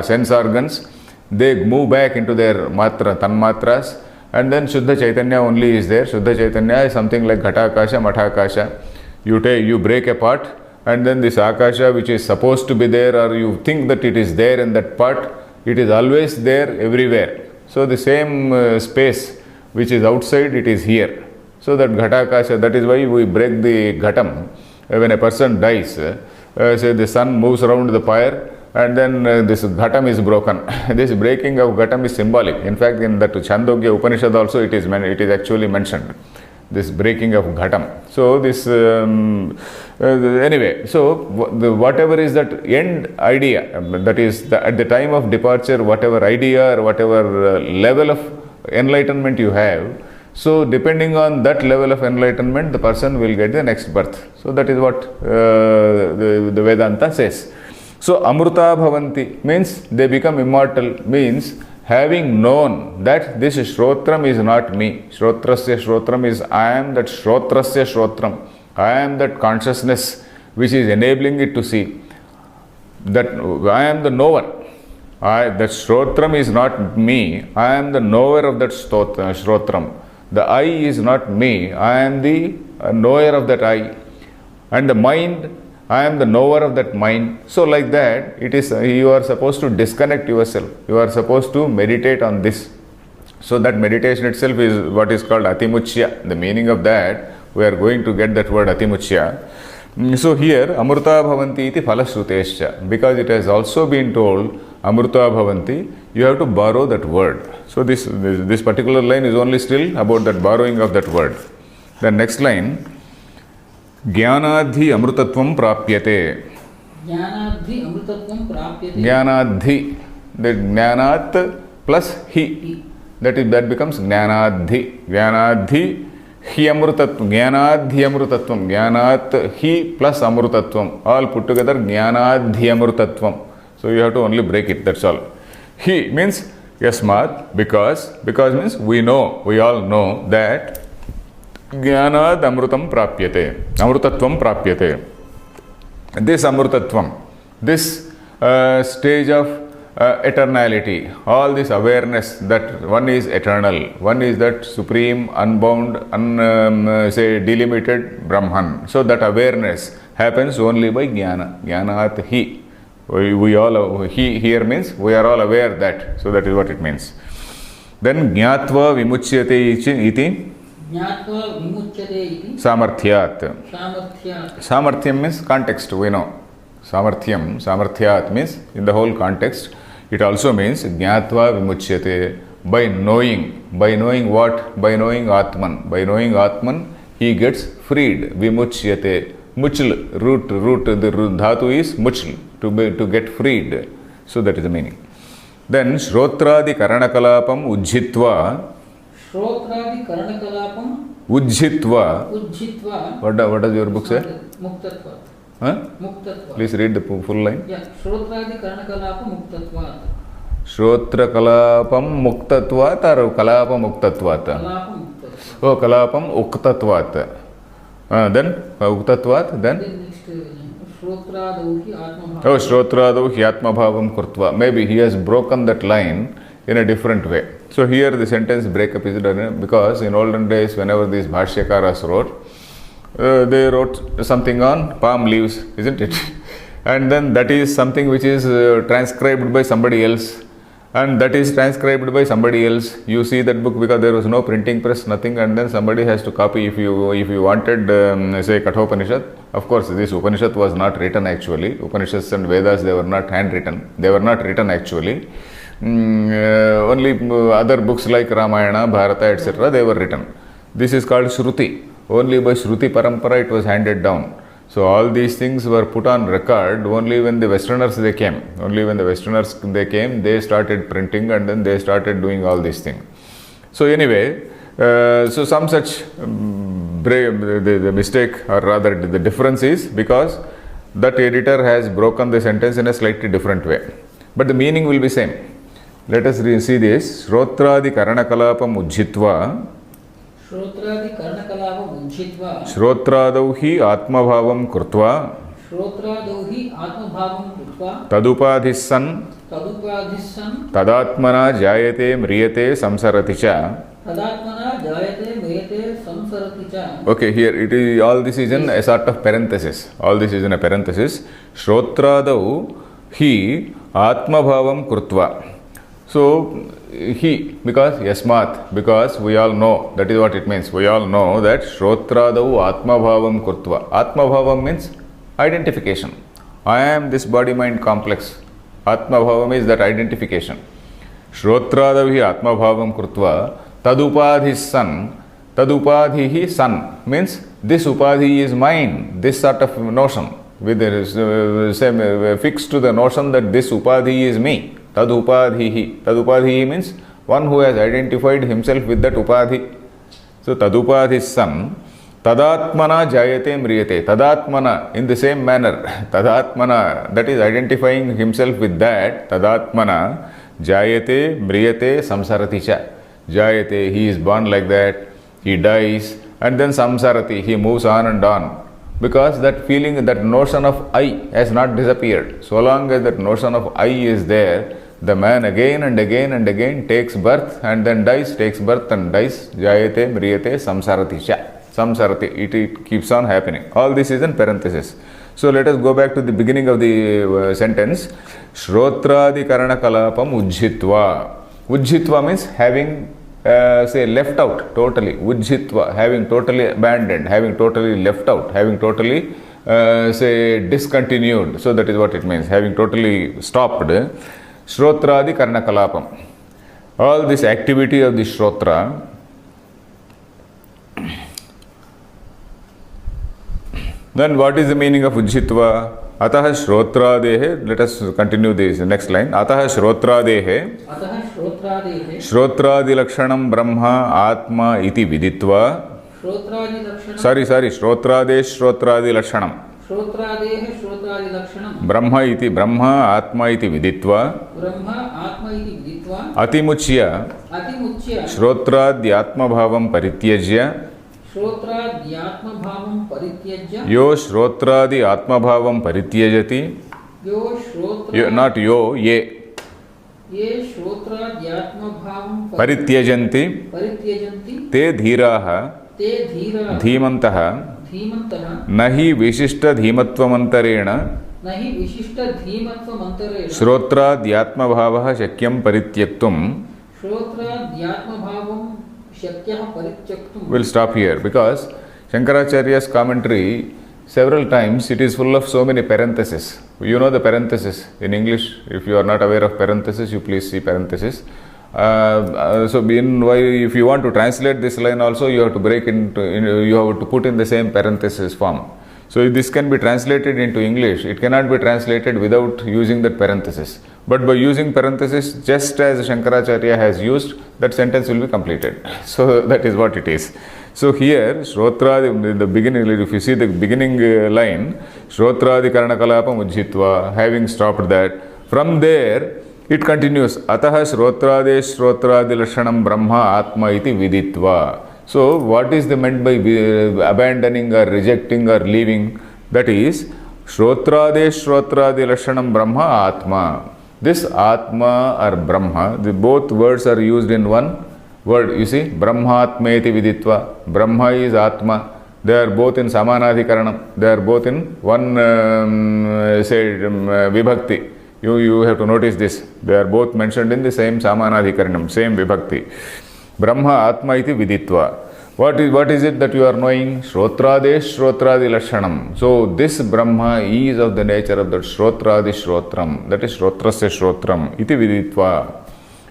sense organs, they move back into their matra, tanmatras, and then Shuddha Chaitanya only is there. Shuddha Chaitanya is something like Ghatakasha, Mathakasha. You break apart, and then this Akasha which is supposed to be there, or you think that it is there in that part, it is always there everywhere. So the same space which is outside, it is here. So that Ghatakasha, that is why we break the Ghatam. When a person dies, say the sun moves around the pyre, and then this Ghatam is broken. This breaking of Ghatam is symbolic. In fact, in that Chandogya Upanishad also it is actually mentioned, this breaking of Ghatam. So this, anyway, so whatever is that end idea, that is at the time of departure, whatever idea or whatever level of enlightenment you have, so depending on that level of enlightenment, the person will get the next birth. So that is what the Vedanta says. So Amruta Bhavanti means they become immortal, means having known that this Shrotram is not me. Shrotrasya Shrotram is I am that Shrotrasya Shrotram. I am that consciousness which is enabling it to see. That I am the knower. That Shrotram is not me. I am the knower of that Shrotram. The I is not me. I am the knower of that I. And the mind, I am the knower of that mind. So like that, it is you are supposed to disconnect yourself. You are supposed to meditate on this. So that meditation itself is what is called Atimuchya. The meaning of that, we are going to get that word Atimuchya. So here, Amruta Bhavanti iti Phalashrutescha. Because it has also been told, Amruta Bhavanti, you have to borrow that word. So this particular line is only still about that borrowing of that word. The next line, Jnanadhi Amrutatvam Prapyate. Jnanadhi Amrutatvam Prapyate. Jnanadhi. The Jnanat plus Hi. That becomes Jnanadhi. Jnanadhi Hi Amrutatvam. Jnanadhi Amrutatvam. Jnanat Hi plus Amrutatvam. All put together Jnanadhi Amrutatvam. So you have to only break it, that's all. He means Yasmat, because means we know, we all know that Jnanad Amrutam Prapyate, Amrutatvam Prapyate. This Amrutatvam, this stage of eternality, all this awareness that one is eternal, one is that supreme, unbound, delimited Brahman. So that awareness happens only by Jnana, Jnanat Hi. We all, he here means we are all aware that. So that is what it means. Then Jnatva Vimuchyate iti Jnatva Vimuchyate iti Samarthyat. Samarthyat. Samarthyam means context, we know. Samarthyat means in the whole context. It also means Jnatva Vimuchyate, by knowing. By knowing what? By knowing Atman. By knowing Atman, he gets freed. Vimuchyate. Muchal, root, the dhatu is muchal, to get freed. So that is the meaning. Then Shrotradi Karanakalapam Ujjitva. Shrotradi Karanakalapam Ujjitva. What does your book say? Muktatva. Huh? Muktatva. Please read the full line. Yeah. Shrotradi Karanakalapam Muktatva. Shrotra kalapam muktatvat or kalapam uktatvat? Kalapam muktatvat. Oh, kalapam uktatvat. Then uktatvat, then? Then next Shrotradahu Atmabhavam. Oh, Shrotradahu Hyatmabhavam Kurtva. Maybe he has broken that line in a different way. So here the sentence breakup is done because in olden days, whenever these Bhashyakaras wrote, they wrote something on palm leaves, isn't it? And then that is something which is transcribed by somebody else. And that is transcribed by somebody else. You see that book because there was no printing press, nothing, and then somebody has to copy. If you wanted, say, Kenopanishad, of course, this Upanishad was not written actually. Upanishads and Vedas, they were not handwritten. They were not written actually. Only other books like Ramayana, Bharata, etc., they were written. This is called Shruti. Only by Shruti Parampara it was handed down. So all these things were put on record only when the Westerners they came. Only when the Westerners they came, they started printing and then they started doing all these things. So anyway, so some such the mistake, or rather the difference is because that editor has broken the sentence in a slightly different way. But the meaning will be same. Let us see this. Shrotradi Karanakalapam Ujjitva Shrotradi Karanakalapam Ujjitva Shrotradau hi Atmabhavam Kurtva Shrotradahu Atmabhavam Krutva Tadupadhissan Tadupadhissan Tadatmana Jayate Mriyate Samsarati cha. Tadatmana Jayate Mriyate Samsarati cha. Okay, here it is, all this is in a sort of parenthesis. All this is in a parenthesis. Shrotradau hi Atmabhavam Kurtva. So, he, because yasmat, because we all know, that is what it means. We all know that Shrotradau Atmabhavam Kurtva. Atmabhavam means identification. I am this body-mind complex. Atmabhavam is that identification. Shrotradavi Atmabhavam Kurtva Tadupadhi san. Tadupadhi san means this upadhi is mine. This sort of notion. With the same fixed to the notion that this upadhi is me. Tadupadhi. Tadupadhi means one who has identified himself with that upadhi. So Tadupadhi san. Tadatmana jayate mriyate. Tadatmana, in the same manner. Tadatmana, that is identifying himself with that. Tadatmana jayate mriyate samsarati cha. Jayate, he is born like that. He dies. And then samsarati, he moves on and on. Because that feeling, that notion of I has not disappeared. So long as that notion of I is there, the man again and again and again takes birth and then dies, takes birth and dies. Jayate mriyate samsarati cha. Samsarati, it keeps on happening. All this is in parenthesis. So let us go back to the beginning of the sentence. Shrotradi Karanakalapam Ujjitva. Ujjitva means having, say, left out totally. Ujjitva, having totally abandoned, having totally left out, having totally, say, discontinued. So that is what it means, having totally stopped. Shrotradi Karanakalapam. All this activity of the Shrotra. Then what is the meaning of Ujjitva? Ataha Shrotradehe. Let us continue this next line. Ataha Shrotradehe. Ataha Shrotradehe. Shrotradi Lakshanam Brahma Atma iti viditva. Shrotradi Lakshanam. Sorry. Shrotrade Shrotradi Lakshanam. Shrotradehe Shrotradi Lakshanam. Brahma Atma iti viditva. Brahma Atma iti viditva. Atimuchya. Shrotradi Atma Bhavam Parityajya. Shrotradyatmabhavam parityajya. Yo Shrotradi Atma Bhavam Parityajati. Yo Shrotra. Not yo, ye. Ye Shrotradyatmabhavam Parityajanti. Parityajanti. Te dhiraha. Te dhiraha. Dhimantaha. Dhimantaha. Nahi Vishishta Dhimatvamantarena. Nahi Vishishta Dhimatvamantarena. Shrotradyatma Bhavaha Shakyam Parityaktum. Shrotradyatmabhavam Shakyah Parityaktum. We'll stop here because Shankaracharya's commentary, several times it is full of so many parentheses. You know the parenthesis in English. If you are not aware of parenthesis, you please see parenthesis. So if you want to translate this line also, you have to you have to put in the same parenthesis form. So this can be translated into English. It cannot be translated without using that parenthesis. But by using parenthesis, just as Shankaracharya has used, that sentence will be completed. So that is what it is. So here, Shrotradi, the beginning, if you see the beginning line, Shrotradi Karanakalapam Ujjitva, having stopped that, from there, it continues. Ataha shrotradesh shrotradi lashanam brahma atma iti viditva. So, what is the meant by abandoning or rejecting or leaving? That is, shrotradesh shrotradi lashanam brahma atma. This atma or brahma, both words are used in one word. You see, brahmatma iti viditva. Brahma is atma. They are both in samanadhikaranam. They are both in one vibhakti. You have to notice this. They are both mentioned in the same samanadhikaranam, same vibhakti. Brahma atma iti viditva. What is it that you are knowing? Shrotradesh shrotradi lashanam. So this Brahma is of the nature of that shrotradi shrotram. That is shrotrasya shrotram. Iti viditva.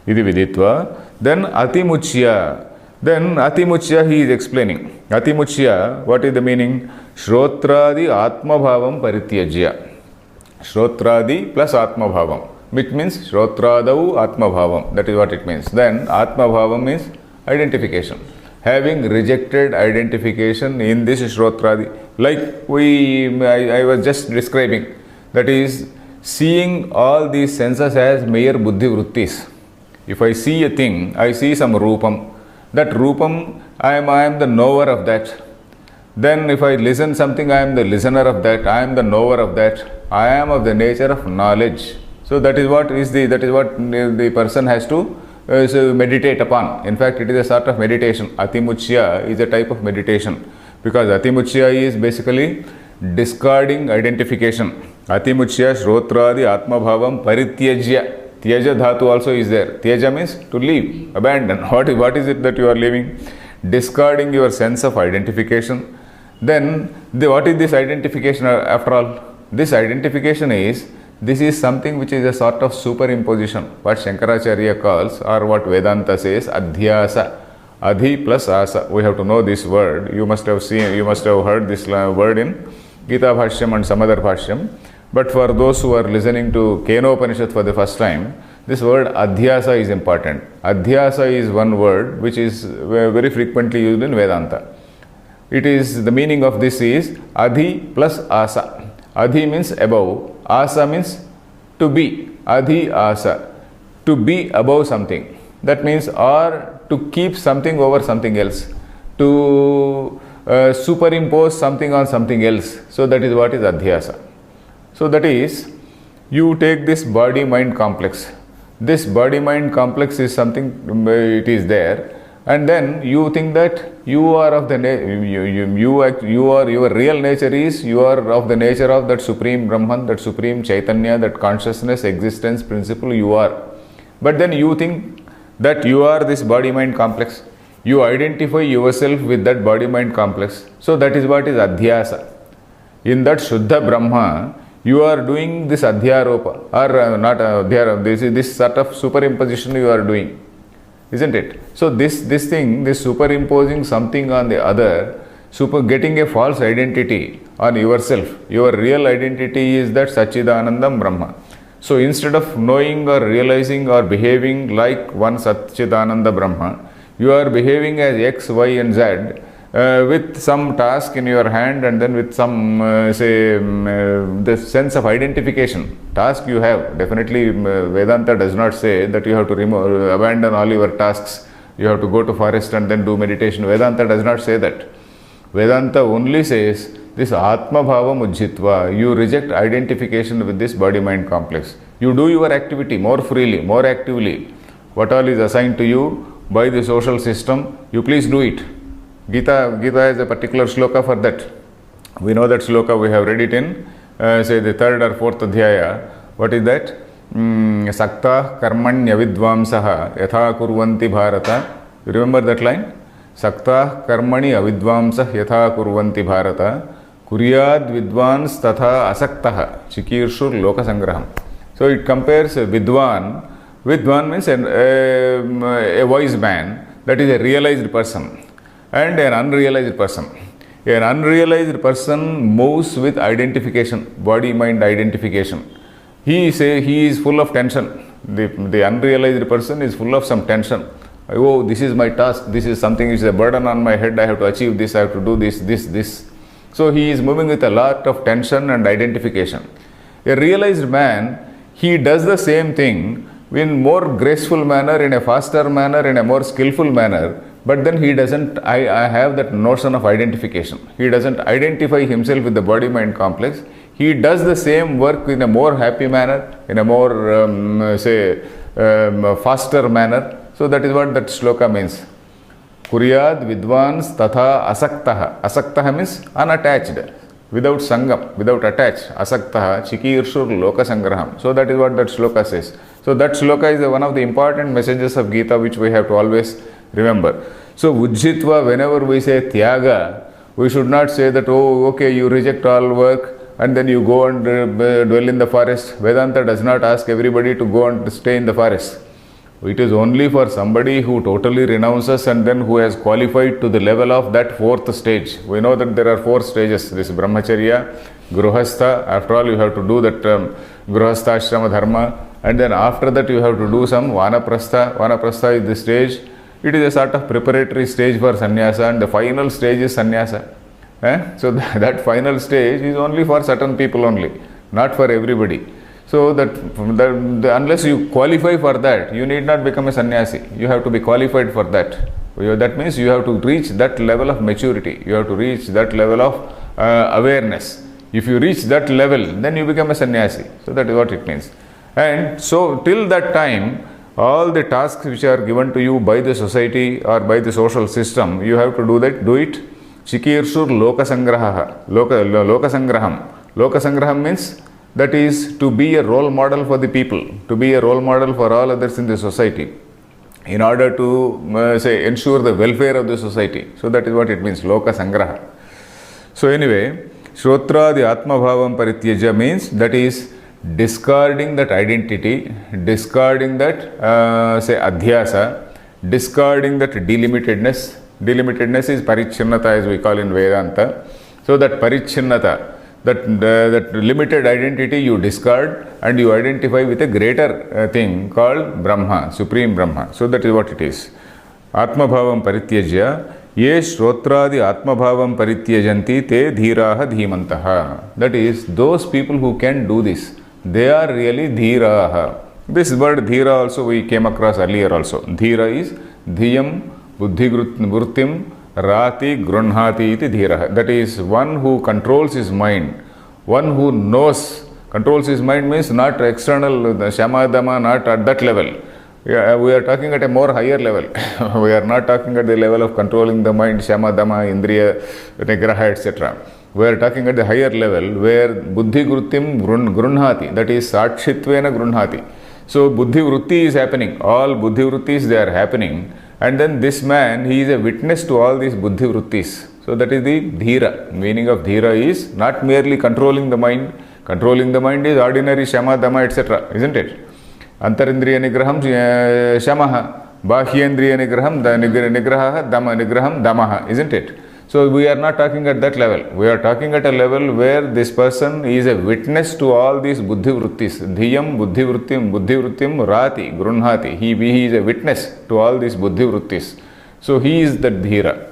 Iti viditva. Then atimuchya. Then atimuchya he is explaining. Atimuchya, what is the meaning? Shrotradi atmabhavam parityajya. Shrotradi plus atmabhavam, which means Shrotradau atmabhavam. That is what it means. Then atmabhavam means identification. Having rejected identification in this Shrotradi, like I was just describing, that is, seeing all these senses as mere buddhi vrittis. If I see a thing, I see some rupam. That rupam, I am the knower of that. Then if I listen something, I am the listener of that. I am the knower of that. I am of the nature of knowledge. So that is what the person has to meditate upon. In fact, it is a sort of meditation. Atimuchya is a type of meditation, because atimuchya is basically discarding identification. Atimuchya shrotradi atmabhavam parityajya. Tyaja dhatu also is there. Tyaja means to leave, abandon. What is it that you are leaving? Discarding your sense of identification. Then what is this identification after all? This identification is, this is something which is a sort of superimposition, what Shankaracharya calls, or what Vedanta says, adhyasa. Adhi plus asa. We have to know this word. You must have heard this word in Gita Bhashyam and some other Bhashyam. But for those who are listening to Kena Upanishad for the first time, this word adhyasa is important. Adhyasa is one word which is very frequently used in Vedanta. It is, the meaning of this is adhi plus asa. Adhi means above, asa means to be. Adhi asa, to be above something. That means, or to keep something over something else, to superimpose something on something else. So that is what is adhyasa. So that is, you take this body-mind complex. This body-mind complex is something, it is there, and then you think that you are of the your real nature is, you are of the nature of that supreme Brahman, that supreme Chaitanya, that consciousness, existence, principle you are. But then you think that you are this body-mind complex. You identify yourself with that body-mind complex. So that is what is adhyasa. In that Shuddha Brahma, you are doing this adhyaropa, or not adhyaropa, this sort of superimposition you are doing, isn't it? So this thing, this superimposing something on the other, getting a false identity on yourself. Your real identity is that Satchidanandam Brahma. So instead of knowing or realizing or behaving like one Satchidananda Brahma, you are behaving as X, Y and Z, with some task in your hand, and then with some the sense of identification. Task you have. Definitely Vedanta does not say that you have to abandon all your tasks. You have to go to forest and then do meditation. Vedanta does not say that. Vedanta only says this Atma Bhava Mujjitva. You reject identification with this body-mind complex. You do your activity more freely, more actively. What all is assigned to you by the social system, you please do it. Gita has a particular shloka for that. We know that shloka, we have read it in say the third or fourth adhyaya. What is that? Sakta karmanya vidvamsaha yatha kurvanti bharata. You remember that line? Sakta karmani avidvamsah yatha kurvanti bharata kuryad vidvans tatha asaktaha chikirshur lokasangraham. So it compares vidvan. Vidvan means a wise man, that is a realized person, and an unrealized person. An unrealized person moves with identification, body-mind identification. He is full of tension. The unrealized person is full of some tension. Oh, this is my task, this is something, is a burden on my head, I have to achieve this, I have to do this. So he is moving with a lot of tension and identification. A realized man, he does the same thing in more graceful manner, in a faster manner, in a more skillful manner, but then he doesn't, I have that notion of identification. He doesn't identify himself with the body-mind complex. He does the same work in a more happy manner, in a more, faster manner. So that is what that shloka means. Kuryad vidvans tatha asaktaha. Asaktaha means unattached, without sangam, without attached. Asaktaha chikirshur loka sangraham. So that is what that shloka says. So that shloka is one of the important messages of Gita which we have to always remember. So Ujjitva, whenever we say Tyaga, we should not say that, oh, okay, you reject all work and then you go and dwell in the forest. Vedanta does not ask everybody to go and stay in the forest. It is only for somebody who totally renounces and then who has qualified to the level of that fourth stage. We know that there are four stages. This Brahmacharya, Gruhastha, after all you have to do that Gruhastha Ashrama Dharma, and then after that you have to do some Vanaprastha. Vanaprastha is the stage. It is a sort of preparatory stage for sannyasa, and the final stage is sannyasa. So that final stage is only for certain people only, not for everybody. So that unless you qualify for that, you need not become a sannyasi. You have to be qualified for that. That means you have to reach that level of maturity. You have to reach that level of awareness. If you reach that level, then you become a sannyasi. So that is what it means. And so till that time, all the tasks which are given to you by the society or by the social system, you have to do it. Chikirshur loka sangraha. Loka sangraham. Loka sangraham means that is to be a role model for the people, to be a role model for all others in the society, in order to ensure the welfare of the society. So that is what it means, loka sangraha. So anyway, Shrotradi Atma Bhavam Parityaja means that is discarding that identity, discarding that adhyasa, discarding that delimitedness. Delimitedness is parichinnata, as we call in Vedanta. So that parichinnata, that limited identity you discard and you identify with a greater thing called Brahma, Supreme Brahma. So that is what it is. Atma Bhavam Parityajya ye Shrotradi Atma Bhavam Parityajanti te dhiraha dhimantaha. That is, those people who can do this, they are really dhiraha. This word dhira also we came across earlier also. Dhira is dhiyam buddhi vrittim rati grunhati iti dhiraha. That is one who controls his mind, one who knows. Controls his mind means not external, shamadama, not at that level. We are talking at a more higher level. We are not talking at the level of controlling the mind, shamadama, indriya, nigraha, etc. We are talking at the higher level where buddhi vrittim grunhati, that is sakshitvena grunhati. So buddhi vritti is happening. All buddhi vrittis, they are happening. And then this man, he is a witness to all these buddhi vrittis. So that is the dhira. Meaning of dhira is not merely controlling the mind. Controlling the mind is ordinary shama, dhamma, etc. Isn't it? Antarindriya nigraham shamaha. Bahyendriya nigraham nigraha dhamma nigraham dhammaha. Isn't it? So we are not talking at that level. We are talking at a level where this person is a witness to all these buddhi vrittis. Dhiyam buddhi vrittim rati grunhati. He is a witness to all these buddhi vrittis. So he is the dhira.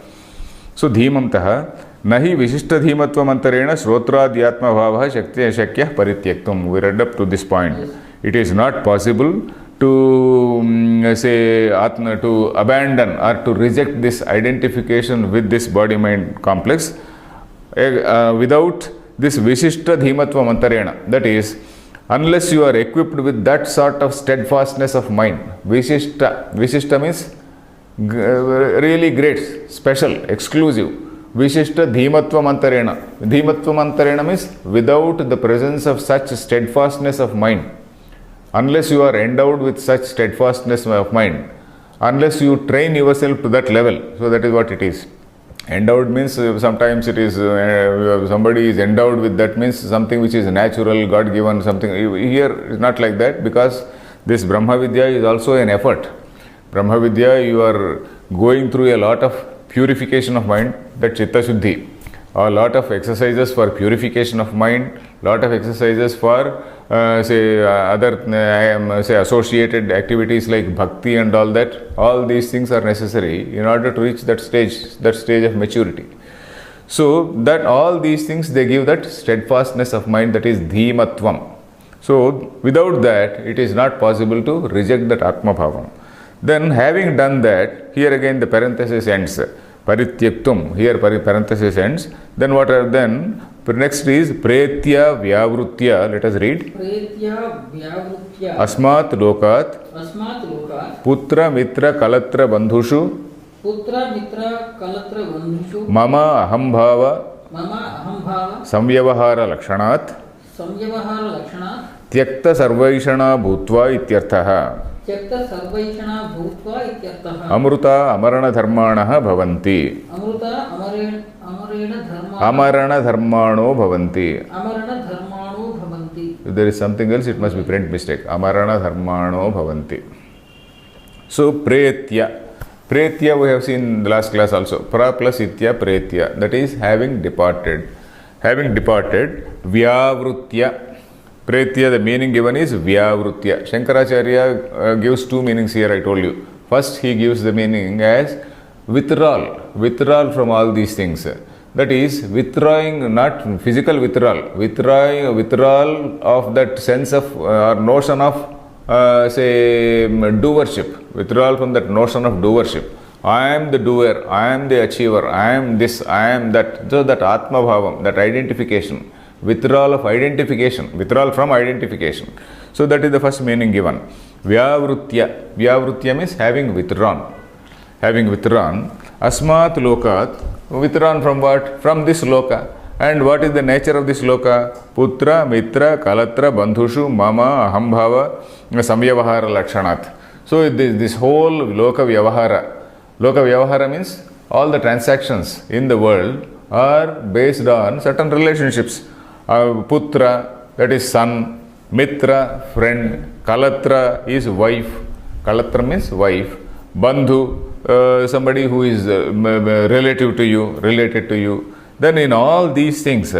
So dhimamtaha nahi vishishta dhimatvam antarena shrotradyatma bhavaha shakyah parityaktum. We read up to this point. It is not possible to to abandon or to reject this identification with this body-mind complex without this vishishta dhimatva mantarena. That is, unless you are equipped with that sort of steadfastness of mind. Vishishta means really great, special, exclusive. Vishishta dhimatva mantarena. Dhimatva mantarena means without the presence of such steadfastness of mind. Unless you are endowed with such steadfastness of mind, unless you train yourself to that level. So that is what it is. Endowed means sometimes it is somebody is endowed with, that means something which is natural, God given, something. Here is not like that, because this Brahma Vidya is also an effort. Brahma Vidya, you are going through a lot of purification of mind, that Chitta Shuddhi. A lot of exercises for purification of mind, lot of exercises for associated activities like bhakti and all that. All these things are necessary in order to reach that stage of maturity. So that all these things, they give that steadfastness of mind, that is dhimatvam. So without that, it is not possible to reject that Atma Bhavam. Then having done that, here again the parenthesis ends. Parityaktum, here parenthesis ends. Then what are then? Next is Pretya Vyavrutya. Let us read. Pretya Vyavrutya Asmat Lokat Asmat Lokat Putra Mitra Kalatra Bandhushu Putra Mitra Kalatra Bandhushu Mama Ahambhava Mama Ahambhava Samyavahara Lakshanat Samyavahara Lakshana Tyakta Sarvaishana Bhutva Ityarthaha Tyakta Sarvaishana Bhutva Ityarthaha Amruta Amarana Dharmanaha Bhavanti Amruta Amarena Amarana Dharmano Bhavanti. Amarana Dharmano Bhavanti. If there is something else, it must be print mistake. Amarana Dharmano Bhavanti. So Pretya. Pretya we have seen in the last class also. Pra plus Itya Pretya. That is having departed. Having departed, Vyavrutya. Pretya, the meaning given is Vyavrutya. Shankaracharya gives two meanings here, I told you. First, he gives the meaning as withdrawal. Withdrawal from all these things. That is, withdrawing, not physical withdrawal. Withdrawal of that sense of or notion of, say, doership. Withdrawal from that notion of doership. I am the doer, I am the achiever, I am this, I am that. So that Atma Bhavam, that identification. Withdrawal of identification, withdrawal from identification. So that is the first meaning given. Vyavrutya. Vyavrutya means having withdrawn. Having withdrawn. Asmat lokat. Withdrawn from what? From this loka. And what is the nature of this loka? Putra, Mitra, Kalatra, Bandhushu, Mama, Ahambhava, Samyavahara Lakshanat. So this whole loka vyavahara. Loka vyavahara means all the transactions in the world are based on certain relationships. Putra, that is son. Mitra, friend. Kalatra is wife. Kalatra means wife. Bandhu, somebody who is relative to you, related to you. Then in all these things,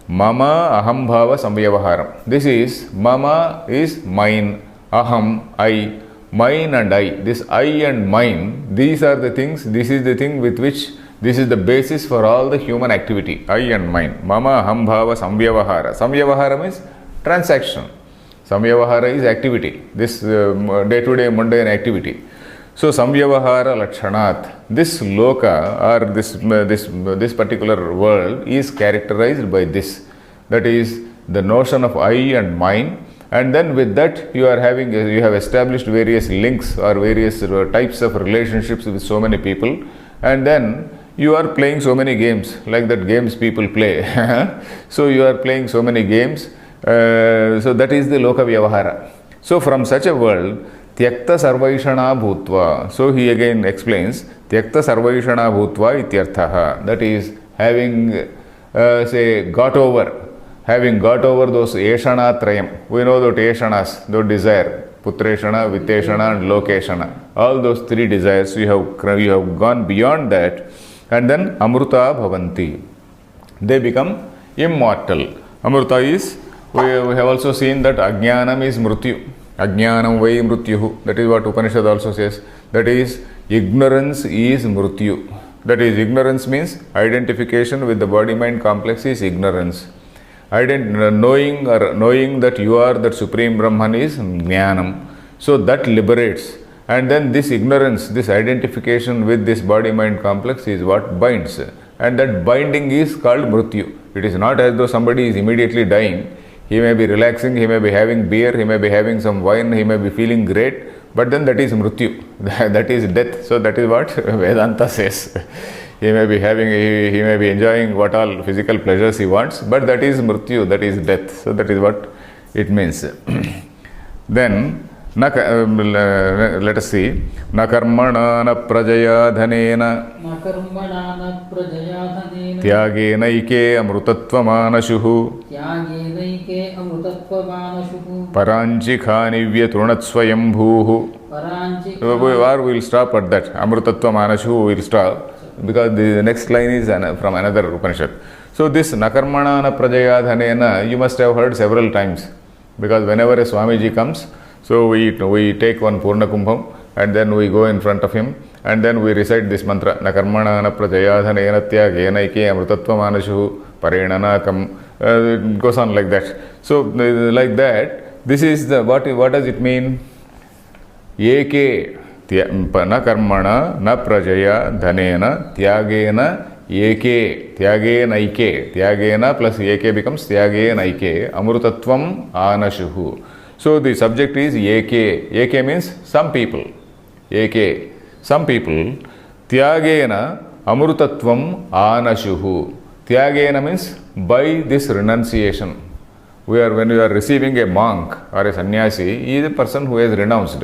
Mama Ahambhava Samyavaharam. This is, Mama is mine, Aham, I, mine and I. This I and mine, these are the things, this is the thing with which, this is the basis for all the human activity, I and mine. Mama Ahambhava Samyavahara. Samyavahara means transaction. Samyavahara is activity, this day-to-day mundane activity. So Samyavahara Lakshanat, this loka or this particular world is characterized by this. That is the notion of I and mine, and then with that you have established various links or various types of relationships with so many people, and then you are playing so many games, like that games people play. So you are playing so many games. So that is the loka vyavahara. So from such a world, Tyakta Sarvaishana Bhutva. So he again explains, Tyakta Sarvaishana Bhutva Ityarthaha. That is, having, got over those Eshana Trayam. We know those Eshanas, those desire, Putreshana, Vitteshana and Lokeshana. All those three desires, you have gone beyond that. And then Amruta Bhavanti. They become immortal. Amruta is, we have also seen that Ajnanam is Mrityu. Ajnanam vai mrityuhu. That is what Upanishad also says. That is, ignorance is mrityu. That is, ignorance means identification with the body-mind complex is ignorance. Knowing that you are that Supreme Brahman is jnanam. So that liberates. And then this ignorance, this identification with this body-mind complex is what binds. And that binding is called mrityu. It is not as though somebody is immediately dying. He may be relaxing, he may be having beer, he may be having some wine, he may be feeling great, but then that is mrityu, that is death. So that is what Vedanta says. He may be enjoying what all physical pleasures he wants, but that is mrityu, that is death. So that is what it means. Then, let us see. Na karmana na prajaya dhanena tyagena ike amrutatvamanashuhu paranchikhani vyatrunatsvayambhuhu. Or we will stop at that. Amrutatvamanashuhu we will stop, because the next line is from another Upanishad. So this nakarmana na prajaya dhanena you must have heard several times, because whenever a Swamiji comes, so we take one Purna Kumbham and then we go in front of him and then we recite this mantra, na karmana na prajayadhanena tyagena ike amrutatva manashu parenanakam. It goes on like that. So like that, This is the what does it mean? Eke na karmana na prajaya dhanena tyagena eke, tyagena ike, tyagena plus eke becomes tyagena ike, amrutatvam anashuhu. So the subject is eke. Eke means some people. Eke, some people. Tyagena amrutatvam anashuhu. Tyagena means by this renunciation. When you are receiving a monk or a sannyasi, he is a person who has renounced.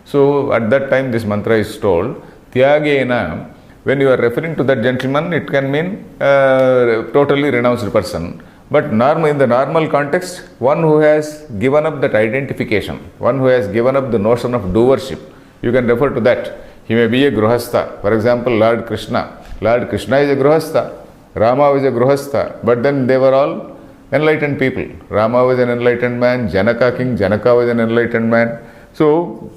So at that time this mantra is told, Tyagena. When you are referring to that gentleman, it can mean totally renounced person. But in the normal context, one who has given up that identification, one who has given up the notion of doership, you can refer to that. He may be a Gruhastha. For example, Lord Krishna. Lord Krishna is a Gruhastha. Rama was a Gruhastha. But then they were all enlightened people. Rama was an enlightened man. King Janaka was an enlightened man. So,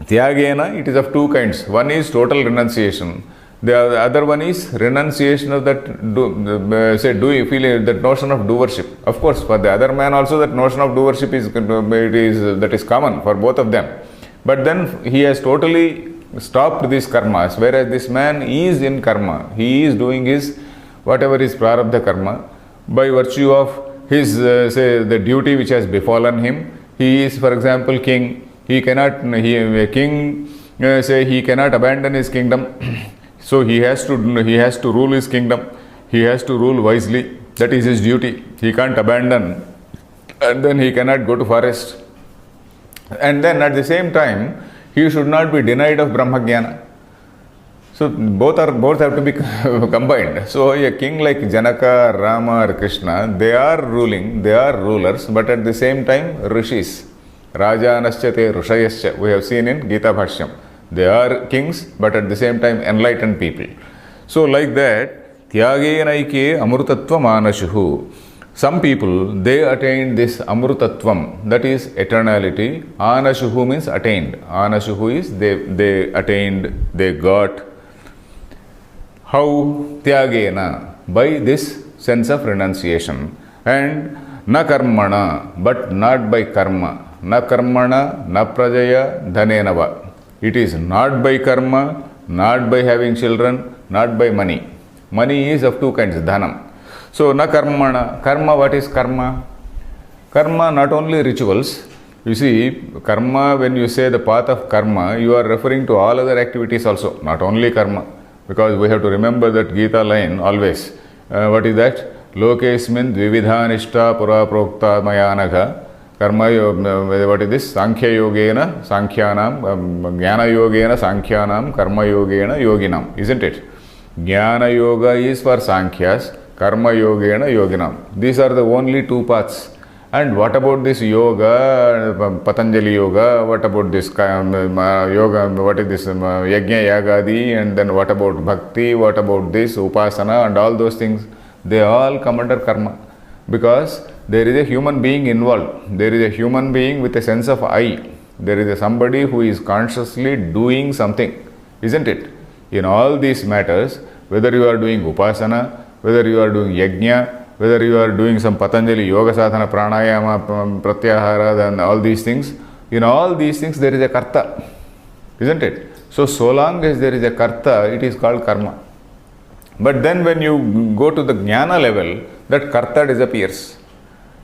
Tyagena, it is of two kinds. One is total renunciation. The other one is renunciation of that, that notion of doership. Of course, for the other man also that notion of doership is common for both of them. But then he has totally stopped these karmas, whereas this man is in karma. He is doing his whatever is prarabdha karma by virtue of his the duty which has befallen him. He is, for example, king. He cannot abandon his kingdom. So he has to rule his kingdom. He has to rule wisely. That is his duty. He can't abandon, and then he cannot go to forest. And then at the same time, he should not be denied of Brahmajnana. So both have to be combined. So a king like Janaka, Rama or Krishna, they are ruling, they are rulers, but at the same time rishis. Rajanascha te rushayascha. We have seen in Gita Bhashyam. They are kings, but at the same time enlightened people. So like that, Tyagena amrutatvam anashuhu. Some people, they attained this amrutatvam, that is eternality. Anashuhu means attained. Anashuhu is they attained, they got. How? Tyagena, by this sense of renunciation. And na karmana, but not by karma. Na karmana, na prajaya, dhanenava. It is not by karma, not by having children, not by money. Money is of two kinds, dhanam. So, na karmana. Karma, what is karma? Karma, not only rituals. You see, karma, when you say the path of karma, you are referring to all other activities also, not only karma. Because we have to remember that Gita line always. What is that? Lokesmin dvividhanishta pura prokta mayanagha. Karma, what is this? Sankhya yogena, sankhyanam, jnana yogena, sankhyanam, karma yogena, yoginam. Isn't it? Jnana yoga is for sankhyas, karma yogena, yoginam. These are the only two paths. And what about this yoga, Patanjali yoga? What about this yoga? What is this yajna yagadi? And then what about bhakti? What about this upasana and all those things? They all come under karma. Because there is a human being involved. There is a human being with a sense of I. There is somebody who is consciously doing something. Isn't it? In all these matters, whether you are doing upasana, whether you are doing yajna, whether you are doing some Patanjali yoga sadhana, pranayama, pratyahara, and all these things, in all these things there is a karta. Isn't it? So long as there is a karta, it is called karma. But then when you go to the jnana level, that karta disappears.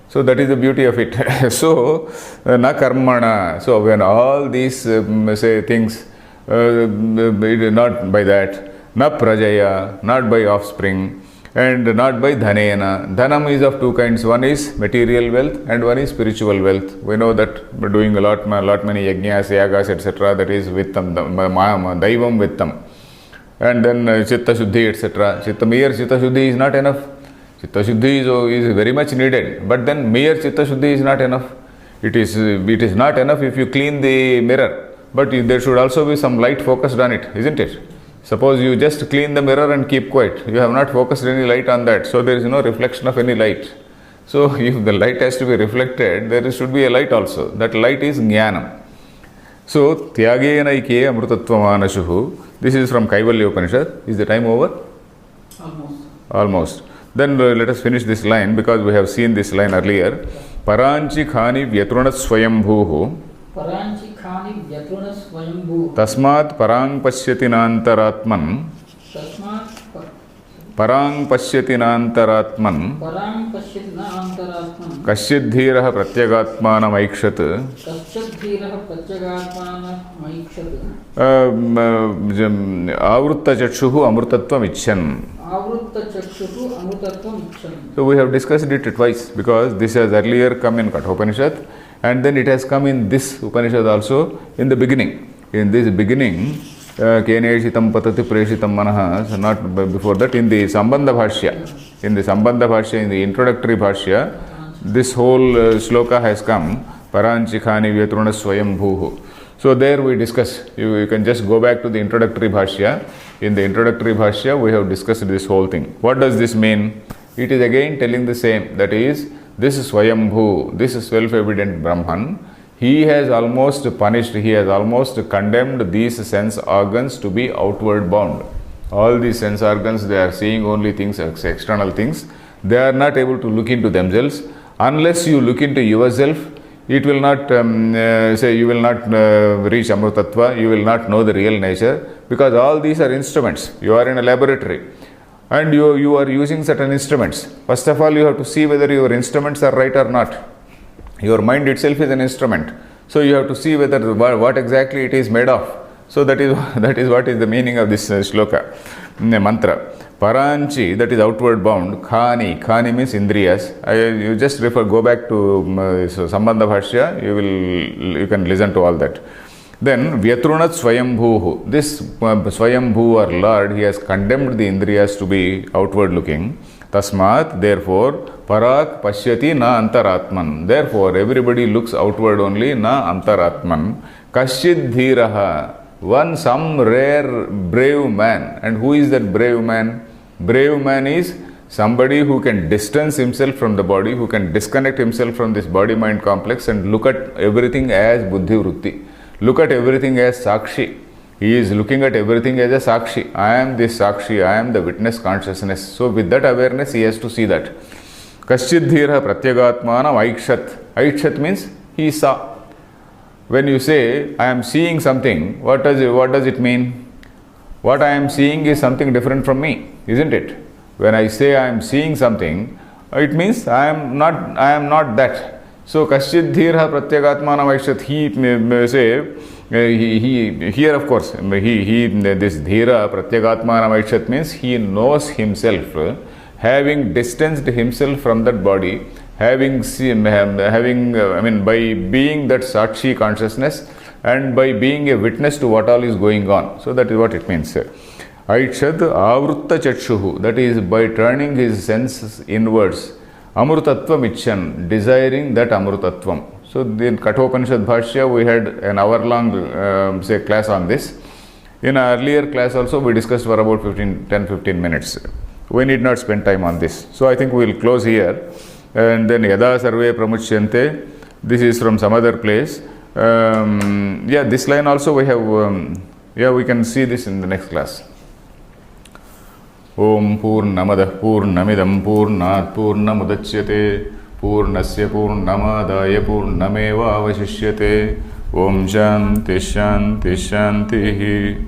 So that is the beauty of it. So, na karmana. So when all these things, not by that, na prajaya, not by offspring, and not by dhanena. Dhanam is of two kinds. One is material wealth and one is spiritual wealth. We know that we're doing a lot many yajnas, yagas, etc. That is vittam, daivam vittam. And then chitta shuddhi, etc. Mere chitta shuddhi is not enough. Chitta shuddhi is very much needed. But then mere chitta shuddhi is not enough. It is not enough if you clean the mirror. But there should also be some light focused on it, isn't it? Suppose you just clean the mirror and keep quiet. You have not focused any light on that. So there is no reflection of any light. So if the light has to be reflected, there should be a light also. That light is jnanam. So tyagena ike amrutatvamanashuhu. This is from Kaivalya Upanishad. Is the time over? Almost. Almost. Then let us finish this line because we have seen this line earlier. Paranchi khani vyatrunat swayambhuhu Paranchi khani vyatruna swayambhu. Tasmat parang pashyati nantaratman Tasmat Parang pashyati nantaratman parang pashyati na antaratman. Kashyadhirah pratyagatmanam aikshat Kaschadhirah pratyagatmanam aikshat. Avrutta chakshuhu amrutatvam ichyan. Avrutta chakshuhu amrutatvam ichhan. So we have discussed it twice because this has earlier come in Kenopanishad and then it has come in this Upanishad also in the beginning. In this beginning, Keneshitam patati preshitam manaha, so not before that, in the Sambandha Bhashya. In the Sambandha Bhashya, in the introductory Bhashya, this whole shloka has come, Paranchikhani vyatruna swayambhuhu. So there we discuss, you can just go back to the introductory Bhashya. In the introductory Bhashya, we have discussed this whole thing. What does this mean? It is again telling the same, that is, this is Swayambhu, this is self-evident Brahman. He has almost punished, he has almost condemned these sense organs to be outward bound. All these sense organs, they are seeing only things, external things. They are not able to look into themselves. Unless you look into yourself, it will not, you will not reach Amrutattva, you will not know the real nature, because all these are instruments. You are in a laboratory and you are using certain instruments. First of all, you have to see whether your instruments are right or not. Your mind itself is an instrument. So you have to see whether what exactly it is made of. So that is what is the meaning of this shloka, mantra. Paranchi, that is outward bound. Khani means indriyas. You just go back to Sambandha Bhashya, you can listen to all that. Then Vyatrunat Swayambhuhu. This Swayambhu or Lord, he has condemned the indriyas to be outward looking. Tasmat, therefore, Parak Pashyati na antaratman. Therefore, everybody looks outward only, na antaratman. Kashyadhiraha. Some rare brave man. And who is that brave man? Brave man is somebody who can distance himself from the body, who can disconnect himself from this body-mind complex and look at everything as buddhi vritti. Look at everything as sakshi. He is looking at everything as a sakshi. I am this sakshi, I am the witness consciousness. So with that awareness, he has to see that. Kaschidhira pratyagatmanam aikshat. Aikshat means he saw. When you say, I am seeing something, what does it mean? What I am seeing is something different from me, isn't it? When I say I am seeing something, it means I am not that. So Kaschidhira pratyagatmanam aikshat. He may say, here of course, this dhira pratyagatmanam aikshat means he knows himself, having distanced himself from that body, by being that sakshi consciousness and by being a witness to what all is going on. So that is what it means. Aikshad avrutta chakshuhu, that is by turning his senses inwards. Amrutattvam ichyan, desiring that amrutattvam. So in Kenopanishad Bhashya, we had an hour-long class on this. In an earlier class also, we discussed for about 10-15 minutes. We need not spend time on this. So I think we will close here. And then Yada Sarve Pramuchyante, this is from some other place. This line also we have, we can see this in the next class. Om Purnamadah Purnamidam Purnat Purnamudachyate Purnasya Purnamadaya Purnameva Avashishyate. Om Shanti Shanti Shanti.